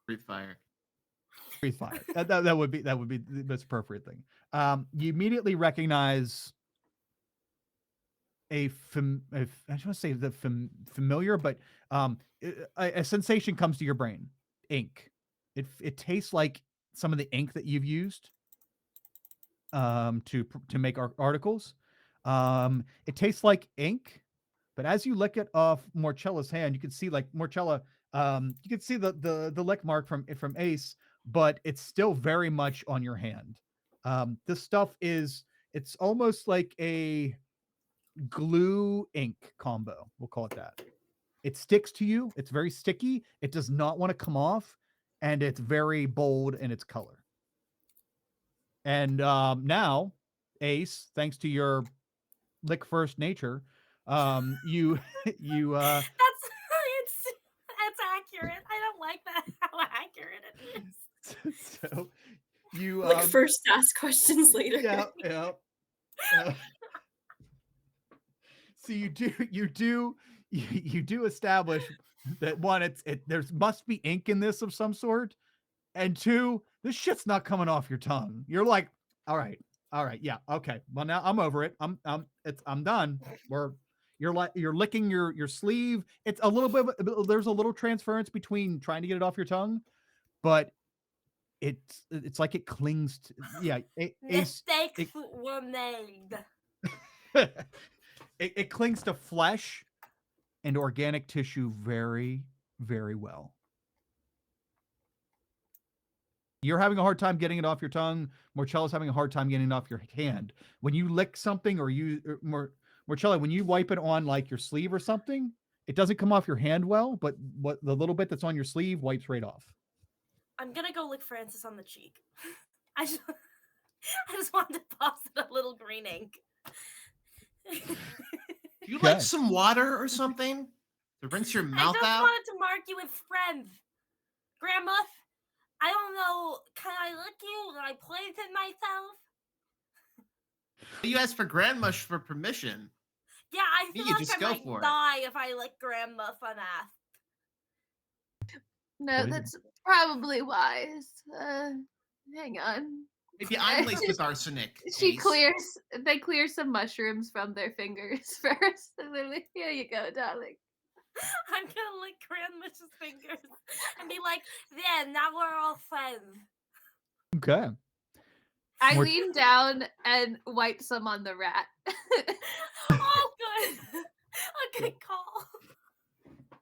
Breathe fire. breathe fire. That would be the most appropriate thing. You immediately recognize I just want to say the familiar, but a sensation comes to your brain. Ink. It tastes like some of the ink that you've used to make articles. It tastes like ink, but as you lick it off Morchella's hand, you can see like Morchella. You can see the lick mark from Ace, but it's still very much on your hand. This stuff it's almost like a glue ink combo. We'll call it that. It sticks to you. It's very sticky. It does not want to come off, and it's very bold in its color. And now, Ace, thanks to your lick first nature, you That's accurate. I don't like that how accurate it is. so you Like first ask questions later. yeah. So you do establish that one, there must be ink in this of some sort, and two, this shit's not coming off your tongue. You're like, all right, yeah, okay. Well, now I'm over it. I'm done. You're licking your sleeve. It's a little bit. There's a little transference between trying to get it off your tongue, but it's like it clings to. Yeah, Mistakes were made. It clings to flesh and organic tissue very, very well. You're having a hard time getting it off your tongue. Morchella's having a hard time getting it off your hand. When you lick something, or Morchella, when you wipe it on like your sleeve or something, it doesn't come off your hand well, but the little bit that's on your sleeve wipes right off. I'm gonna go lick Francis on the cheek. I just, I just wanted to deposit a little green ink. Do you Okay. like some water or something to rinse your I mouth just out? wanted to mark you with friend. Grandma, I don't know. Can I lick you? Can I poison myself? You asked for Grandmush for permission. Yeah, I You feel like just I go might for it. die if I lick Grandma Fanath. No, Poison. that's probably wise. Hang on. Maybe I'm laced with arsenic. She Ace. they clear some mushrooms from their fingers first. And they're like, here you go, darling. I'm gonna lick Grandma's fingers and be like, "There, now we're all friends." Okay. I More- lean down and wipe some on the rat. Oh, good. A good call.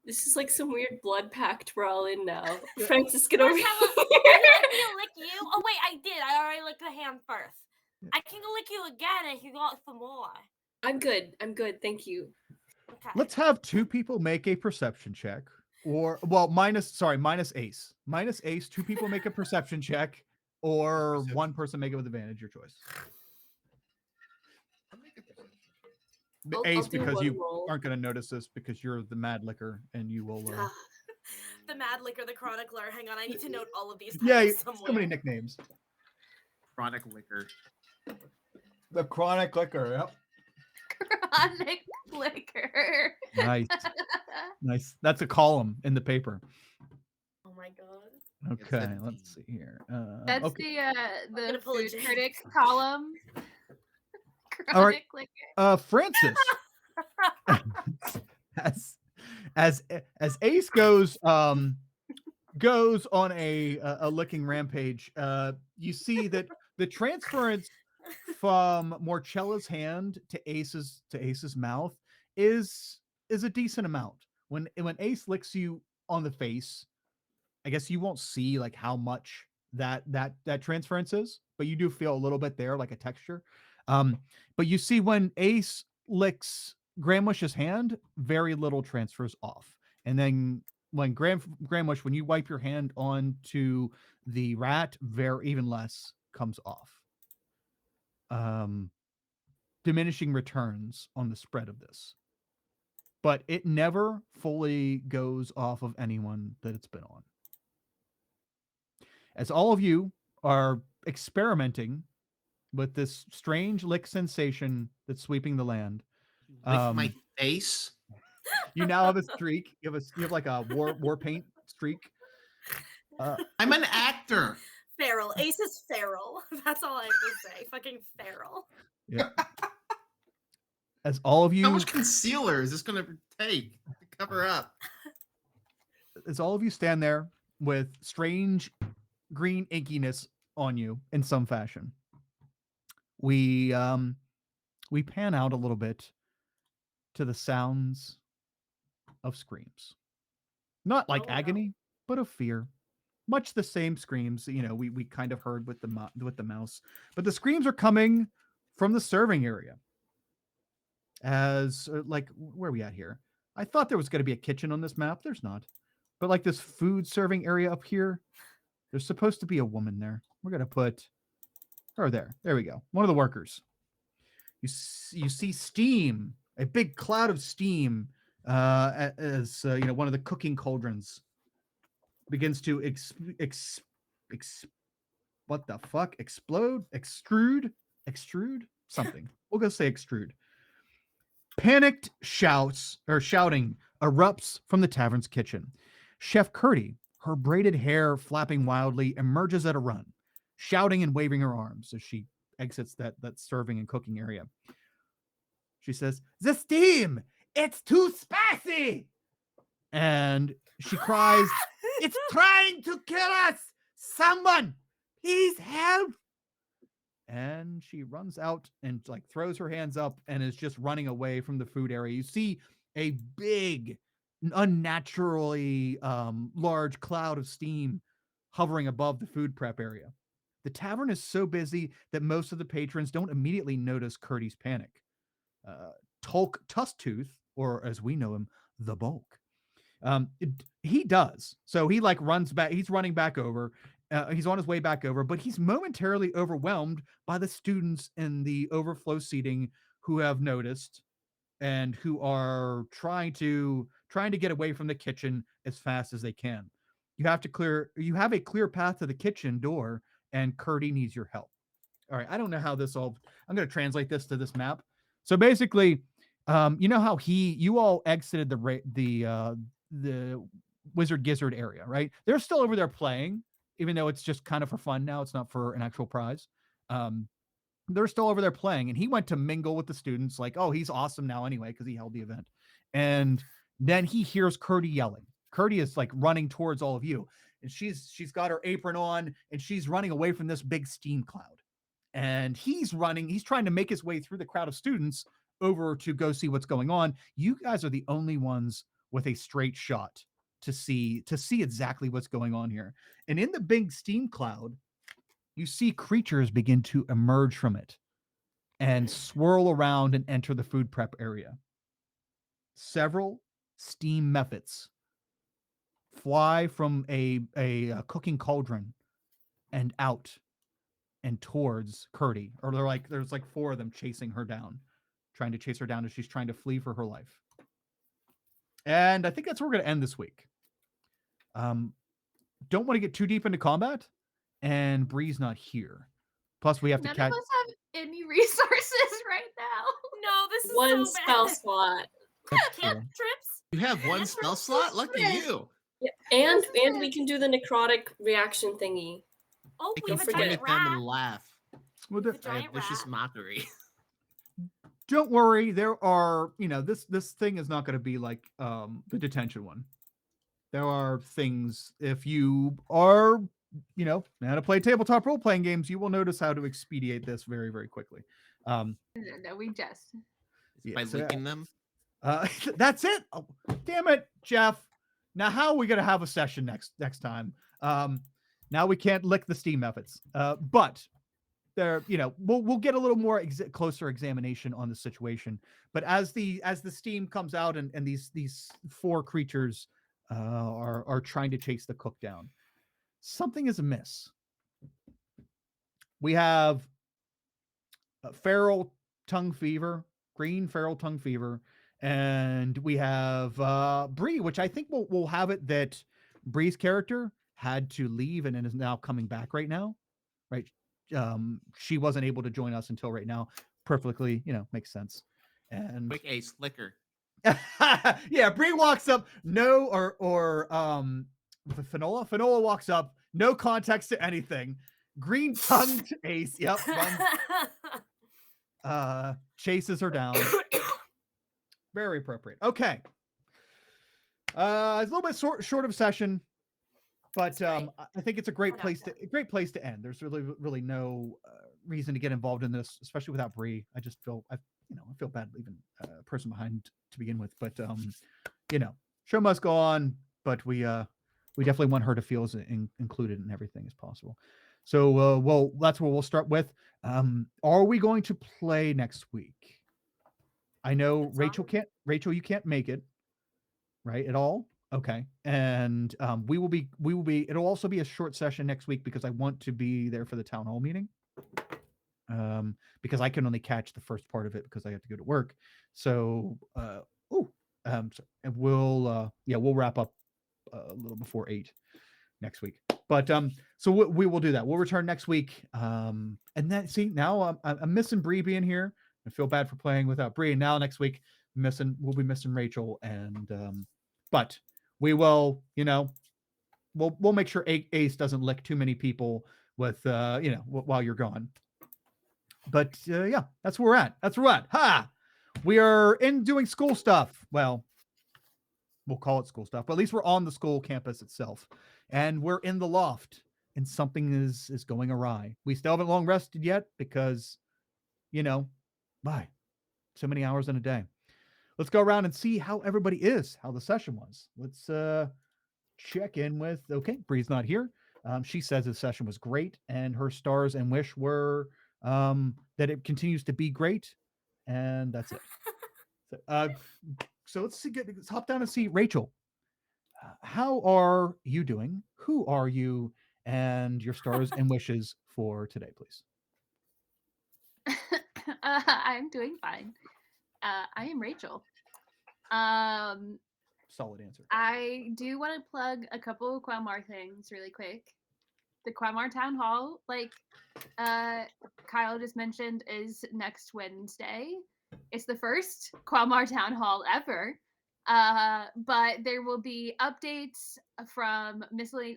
This is like some weird blood pact we're all in now. Francis, get over here. Marcella, would you like me to lick you? Oh wait, I did. I already licked the hand first. I can lick you again if you want some more. I'm good. I'm good. Thank you. Okay. Let's have two people make a perception check. Or, well, minus Ace. Minus Ace, two people make a perception check. Or Perception. one person make it with advantage, your choice. The I'll Ace, do because one you roll. aren't going to notice this because you're the mad licker and you will. The Mad Licker, the Chronicler. Hang on, I need to note all of these Yeah, titles so somewhere. many nicknames. Chronic liquor. The chronic licker. Yep. Chronic liquor. Nice. Nice. That's a column in the paper. Oh my god. Okay, the let's see here. That's Okay. the gonna pull a food Jane. critic column. All right. Chronic liquor. Francis. as Ace goes on a licking rampage, you see that the transference from Morcella's hand to Ace's mouth is a decent amount. When Ace licks you on the face, I guess you won't see like how much that transference is, but you do feel a little bit there, like a texture. But you see when Ace licks Grandmush's hand, very little transfers off. And then when Grandmush, when you wipe your hand onto the rat, even less comes off. Diminishing returns on the spread of this. But it never fully goes off of anyone that it's been on. As all of you are experimenting with this strange lick sensation that's sweeping the land, Lick my face. you now have a streak. You have like a war paint streak. I'm an actor. Feral. Ace is feral. That's all I have to say. Fucking feral. Yeah. As all of you, How much concealer is this going to take to cover up? as all of you stand there with strange green inkiness on you in some fashion, we pan out a little bit to the sounds of screams, not like Oh, no. agony, but of fear. Much the same screams, we kind of heard with the mouse, but the screams are coming from the serving area. As like, where are we at here? I thought there was going to be a kitchen on this map. There's not, but like this food serving area up here, there's supposed to be a woman there. We're gonna put her there. There we go. One of the workers. You see steam, a big cloud of steam, as one of the cooking cauldrons begins to what the fuck? Explode? Extrude? Something. We'll go say extrude. Panicked shouting erupts from the tavern's kitchen. Chef Curdy, her braided hair flapping wildly, emerges at a run, shouting and waving her arms as she exits that serving and cooking area. She says, "The steam! It's too spicy!" And she cries, "It's trying to kill us! Someone, please help!" And she runs out and like throws her hands up and is just running away from the food area. You see a big, unnaturally large cloud of steam hovering above the food prep area. The tavern is so busy that most of the patrons don't immediately notice Curdy's panic. Tolk Tusktooth, or as we know him, the Bulk, he does. So he like runs back. He's running back over, He's on his way back over, but he's momentarily overwhelmed by the students in the overflow seating who have noticed and who are trying to get away from the kitchen as fast as they can. You have a clear path to the kitchen door, and Curdy needs your help. All right, I don't know how this all. I'm going to translate this to this map. So basically, you know how you all exited the Wizard Gizzard area, right? They're still over there playing, even though it's just kind of for fun now. It's not for an actual prize. Um, they're still over there playing, and he went to mingle with the students, like, oh, he's awesome now anyway because he held the event. And then he hears Curdy yelling. Curdy is like running towards all of you, and she's got her apron on, and she's running away from this big steam cloud. And he's trying to make his way through the crowd of students over to go see what's going on. You guys are the only ones with a straight shot to see exactly what's going on here. And in the big steam cloud, you see creatures begin to emerge from it and swirl around and enter the food prep area. Several steam methods fly from a cooking cauldron and out and towards Curdy. Or there's like four of them chasing her down, trying to chase her down as she's trying to flee for her life. And I think that's where we're going to end this week. Don't want to get too deep into combat, and Bree's not here. Plus, we have to None catch. of us have any resources right now. No, this is One so spell bad. slot. Trips. You have one That's spell right. slot? Lucky Yes. you. Yeah, and we can do the necrotic reaction thingy. Oh, I we can have a point giant at them and rat. laugh. Well, The I have giant vicious rat. mockery. Don't worry, there are, this thing is not going to be like the detention one. There are things, if you are, know how to play tabletop role playing games, you will notice how to expedite this very, very quickly. No, we just. By licking them? That's it. Oh, damn it, Jeff. Now how are we going to have a session next time? Now we can't lick the steam methods. But there, we'll get a little more closer examination on the situation. But as the steam comes out and these four creatures are trying to chase the cook down, something is amiss. We have feral tongue fever, green feral tongue fever, and we have Bree, which I think we'll have it that Bree's character had to leave and is now coming back right now, right? She wasn't able to join us until right now. Perfectly, makes sense. And Quick a slicker. yeah, Bree walks up, Finola walks up, no context to anything. Green tongued Ace, yep, chases her down. Very appropriate. Okay. It's a little bit short of session, but I think it's a great place to end. There's really no reason to get involved in this, especially without Bree. I just feel I feel bad leaving a person behind to begin with, but show must go on. But we definitely want her to feel as included in everything as possible. So well, that's what we'll start with. Are we going to play next week? I know Rachel, you can't make it, right, at all. Okay. And we will be, it'll also be a short session next week because I want to be there for the town hall meeting. Because I can only catch the first part of it because I have to go to work. So, we'll wrap up a little before 8 next week. But so we will do that. We'll return next week. And then now I'm missing Bree being here. I feel bad for playing without Bree. And now next week we'll be missing Rachel. And but we will, we'll make sure Ace doesn't lick too many people with while you're gone. But yeah, that's where we're at. Ha! We are in doing school stuff. Well, we'll call it school stuff, but at least we're on the school campus itself. And we're in the loft, and something is going awry. We still haven't long rested yet because, bye. So many hours in a day. Let's go around and see how everybody is, how the session was. Let's check in with, okay, Bree's not here. She says the session was great, and her stars and wish were that it continues to be great, and that's it. So let's hop down and see Rachel. How are you doing? Who are you? and your stars and wishes for today, please. I'm doing fine. I am Rachel. Um, Solid answer. I do want to plug a couple of Qualmar things really quick. The Qualmar Town Hall, like Kyle just mentioned, is next Wednesday. It's the first Qualmar Town Hall ever. But there will be updates from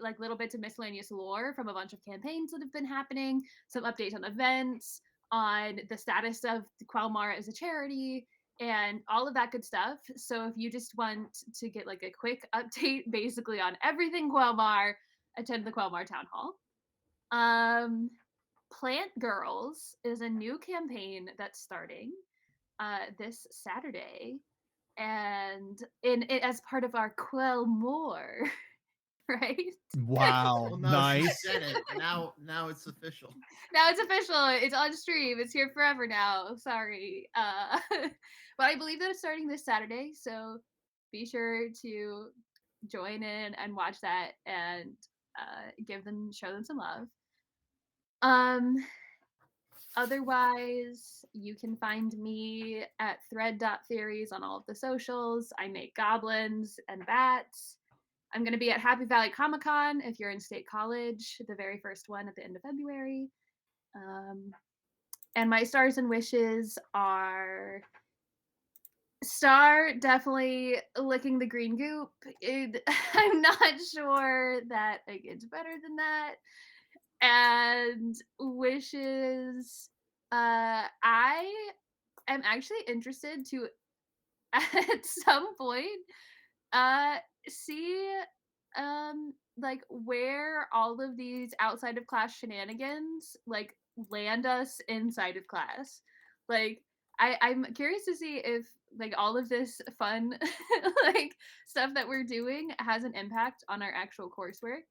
like little bits of miscellaneous lore from a bunch of campaigns that have been happening, some updates on events, on the status of Qualmar as a charity, and all of that good stuff. So if you just want to get like a quick update basically on everything Qualmar, attend the Qualmar Town Hall. Plant Girls is a new campaign that's starting this Saturday, and as part of our Quellmore, right? Wow, Well, no, nice. she said it. Now it's official. Now it's official. It's on stream. It's here forever now. Sorry. But I believe that it's starting this Saturday, so be sure to join in and watch that and show them some love. Otherwise, you can find me at thread.theories on all of the socials. I make goblins and bats. I'm going to be at Happy Valley Comic Con if you're in State College, the very first one at the end of February. And my stars and wishes are Star definitely licking the green goop. I'm not sure that it gets better than that. And wishes, I am actually interested to at some point see like where all of these outside of class shenanigans like land us inside of class. Like I'm curious to see if like all of this fun like stuff that we're doing has an impact on our actual coursework.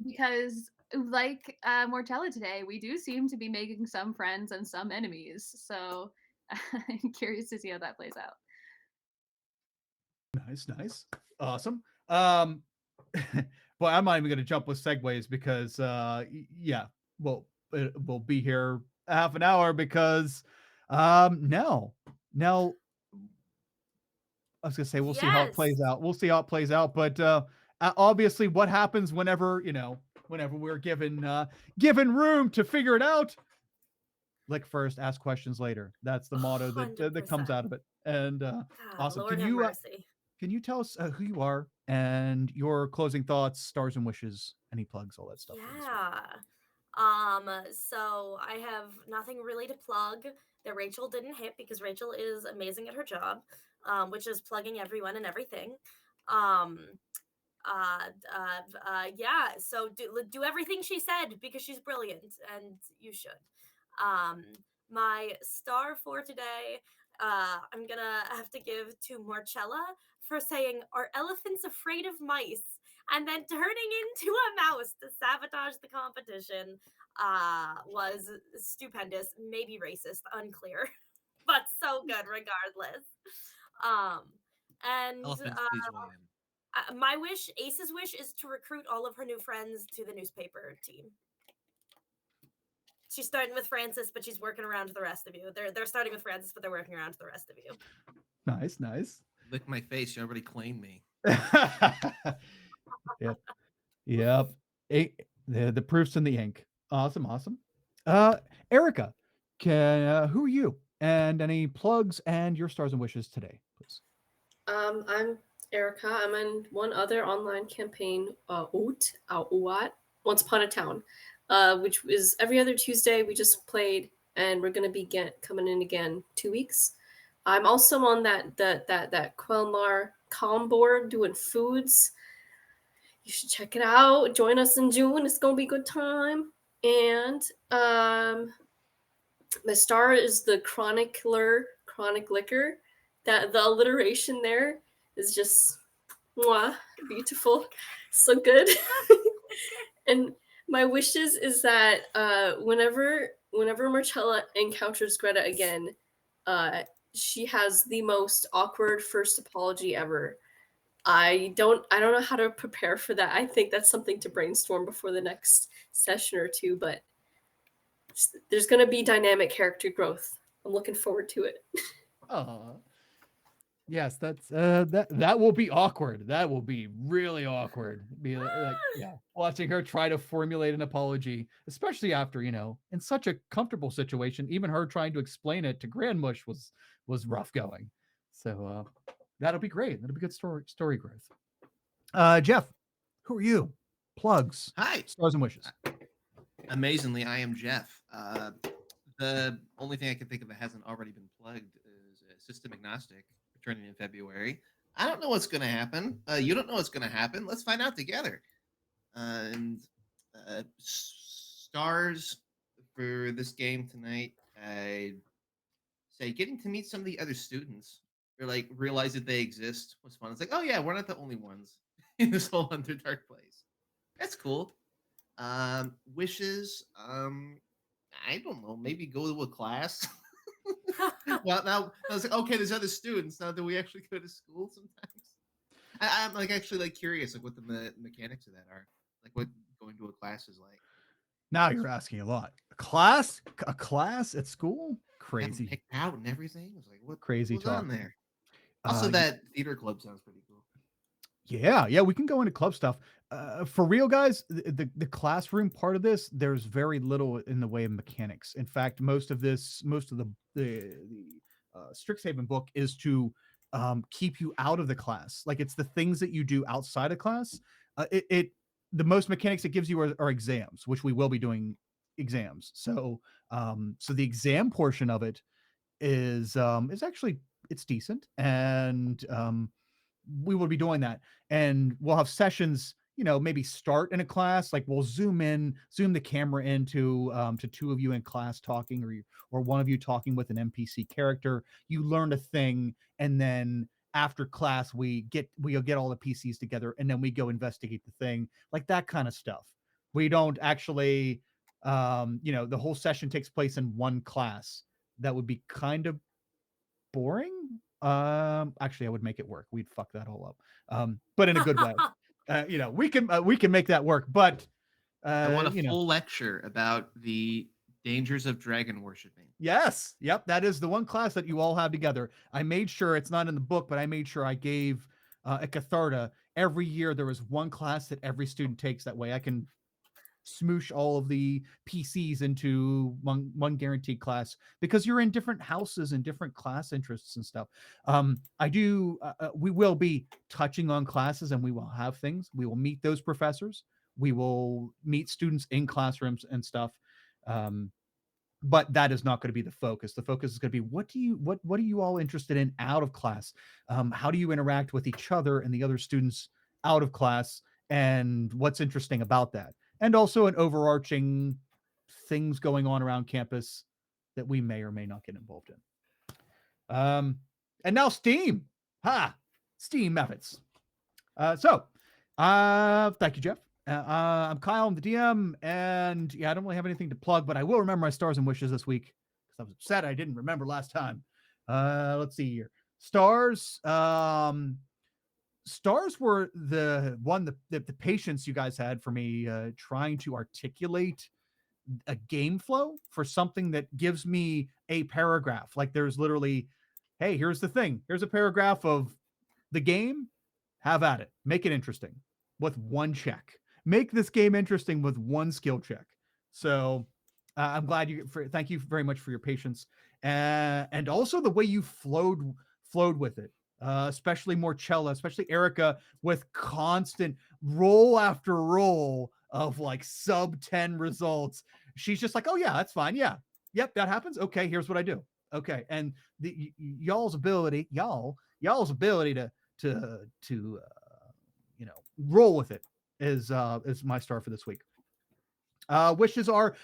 Because like Mortella today, we do seem to be making some friends and some enemies. So I'm curious to see how that plays out. Nice. Awesome. Well, I'm not even going to jump with segues because, yeah, we'll be here half an hour because, now, I was going to say, we'll see how it plays out. We'll see how it plays out. But, obviously what happens whenever we're given room to figure it out. Lick first, ask questions later. That's the motto that comes out of it. And, awesome. Lord have mercy. Can you tell us who you are and your closing thoughts, stars and wishes, any plugs, all that stuff? Yeah. So I have nothing really to plug that Rachel didn't hit because Rachel is amazing at her job, which is plugging everyone and everything. Yeah. So do everything she said because she's brilliant and you should. My star for today, I'm gonna have to give to Marcella for saying, "Are elephants afraid of mice?" and then turning into a mouse to sabotage the competition was stupendous. Maybe racist, unclear, but so good regardless. And Elephants, please weigh in. my wish, Ace's wish, is to recruit all of her new friends to the newspaper team. She's starting with Francis, but she's working around the rest of you. They're starting with Francis, but they're working around the rest of you. Nice. Lick my face. You already claimed me. Yep. The proof's in the ink. Awesome. Erica, who are you? And any plugs and your stars and wishes today, please. I'm Erica. I'm in one other online campaign, Once Upon a Town, which is every other Tuesday. We just played, and we're gonna be coming in again 2 weeks. I'm also on that Quellmar com board doing foods. You should check it out. Join us in June. It's gonna be a good time. And my star is the chronic liquor. That the alliteration there is just beautiful, so good. And my wishes is that whenever Marcella encounters Greta again, she has the most awkward first apology ever, I don't know how to prepare for that. I think that's something to brainstorm before the next session or two, but there's going to be dynamic character growth. I'm looking forward to it. Oh, yes, that will be awkward. That will be really awkward. Be like, yeah, watching her try to formulate an apology, especially after, in such a comfortable situation, even her trying to explain it to Grandmush was rough going. So that'll be great. That'll be good story growth. Jeff, who are you? Plugs, Hi. stars and wishes. Amazingly, I am Jeff. The only thing I can think of that hasn't already been plugged is System Agnostic, returning in February. I don't know what's going to happen. You don't know what's going to happen. Let's find out together. And stars for this game tonight. I say getting to meet some of the other students or like realize that they exist was fun. It's like, oh yeah, we're not the only ones in this whole Underdark place. That's cool. Wishes. I don't know. Maybe go to a class. Well, now I was like, okay, there's other students. Now, do we actually go to school sometimes? I'm like actually like curious, like what the mechanics of that are, like what going to a class is like. Now you're asking a lot. A class at school? Have 'em Crazy, picked out and everything. I was like, what crazy was on talk. there? Also, that theater club sounds pretty cool. Yeah, we can go into club stuff. For real, guys, the classroom part of this, there's very little in the way of mechanics. In fact, most of the Strixhaven book is to keep you out of the class. Like it's the things that you do outside of class. The most mechanics it gives you are exams, which we will be doing exams. So the exam portion of it is actually it's decent, and we will be doing that, and we'll have sessions, maybe start in a class, like we'll zoom the camera into to two of you in class talking, or one of you talking with an NPC character. You learn a thing, and then after class we'll get all the PCs together, and then we go investigate the thing, like that kind of stuff. We don't actually the whole session takes place in one class. That would be kind of boring. Actually, I would make it work. We'd fuck that all up. But in a good way. We can make that work. But I want a full lecture about the dangers of dragon worshiping. Yes, yep, that is the one class that you all have together. I made sure it's not in the book, but I made sure I gave at Catharta every year there was one class that every student takes. That way, I can smoosh all of the PCs into one guaranteed class, because you're in different houses and different class interests and stuff. We will be touching on classes, and we will have things. We will meet those professors. We will meet students in classrooms and stuff. But that is not going to be the focus. The focus is going to be what are you all interested in out of class? How do you interact with each other and the other students out of class, and what's interesting about that? And also an overarching things going on around campus that we may or may not get involved in. And now Steam. Steam methods. Thank you, Jeff. I'm Kyle. I'm the DM, and yeah, I don't really have anything to plug, but I will remember my stars and wishes this week because I was upset I didn't remember last time. Let's see here. Stars. Stars were the patience you guys had for me trying to articulate a game flow for something that gives me a paragraph. Like there's literally, hey, here's the thing. Here's a paragraph of the game. Have at it. Make it interesting with one check. Make this game interesting with one skill check. So I'm glad thank you very much for your patience, and also the way you flowed with it. Especially Morchella, especially Erica, with constant roll after roll of like sub 10 results. She's just like, oh yeah, that's fine. Yeah. Yep, that happens. Okay, here's what I do. Okay. And y'all's ability to roll with it is my star for this week. Wishes are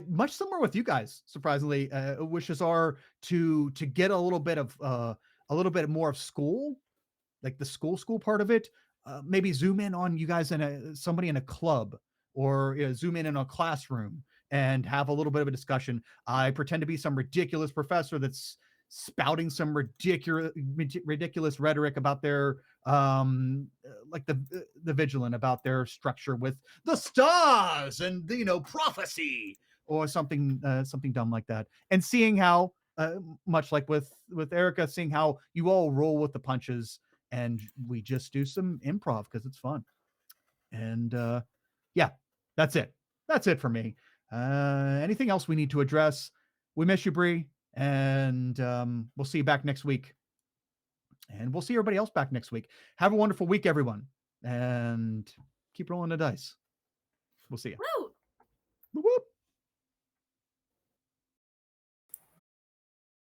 much similar with you guys, surprisingly. Wishes are to get a little bit more of school, like the school part of it. Maybe zoom in on you guys somebody in a club, or zoom in a classroom and have a little bit of a discussion. I pretend to be some ridiculous professor that's spouting some ridiculous rhetoric about their like the vigilant, about their structure with the stars and prophecy or something dumb like that, and seeing how much like with Erica, seeing how you all roll with the punches and we just do some improv because it's fun. And yeah, that's it for me. Anything else we need to address? We miss you, Bree, and we'll see you back next week, and we'll see everybody else back next week. Have a wonderful week, everyone, and keep rolling the dice. We'll see you.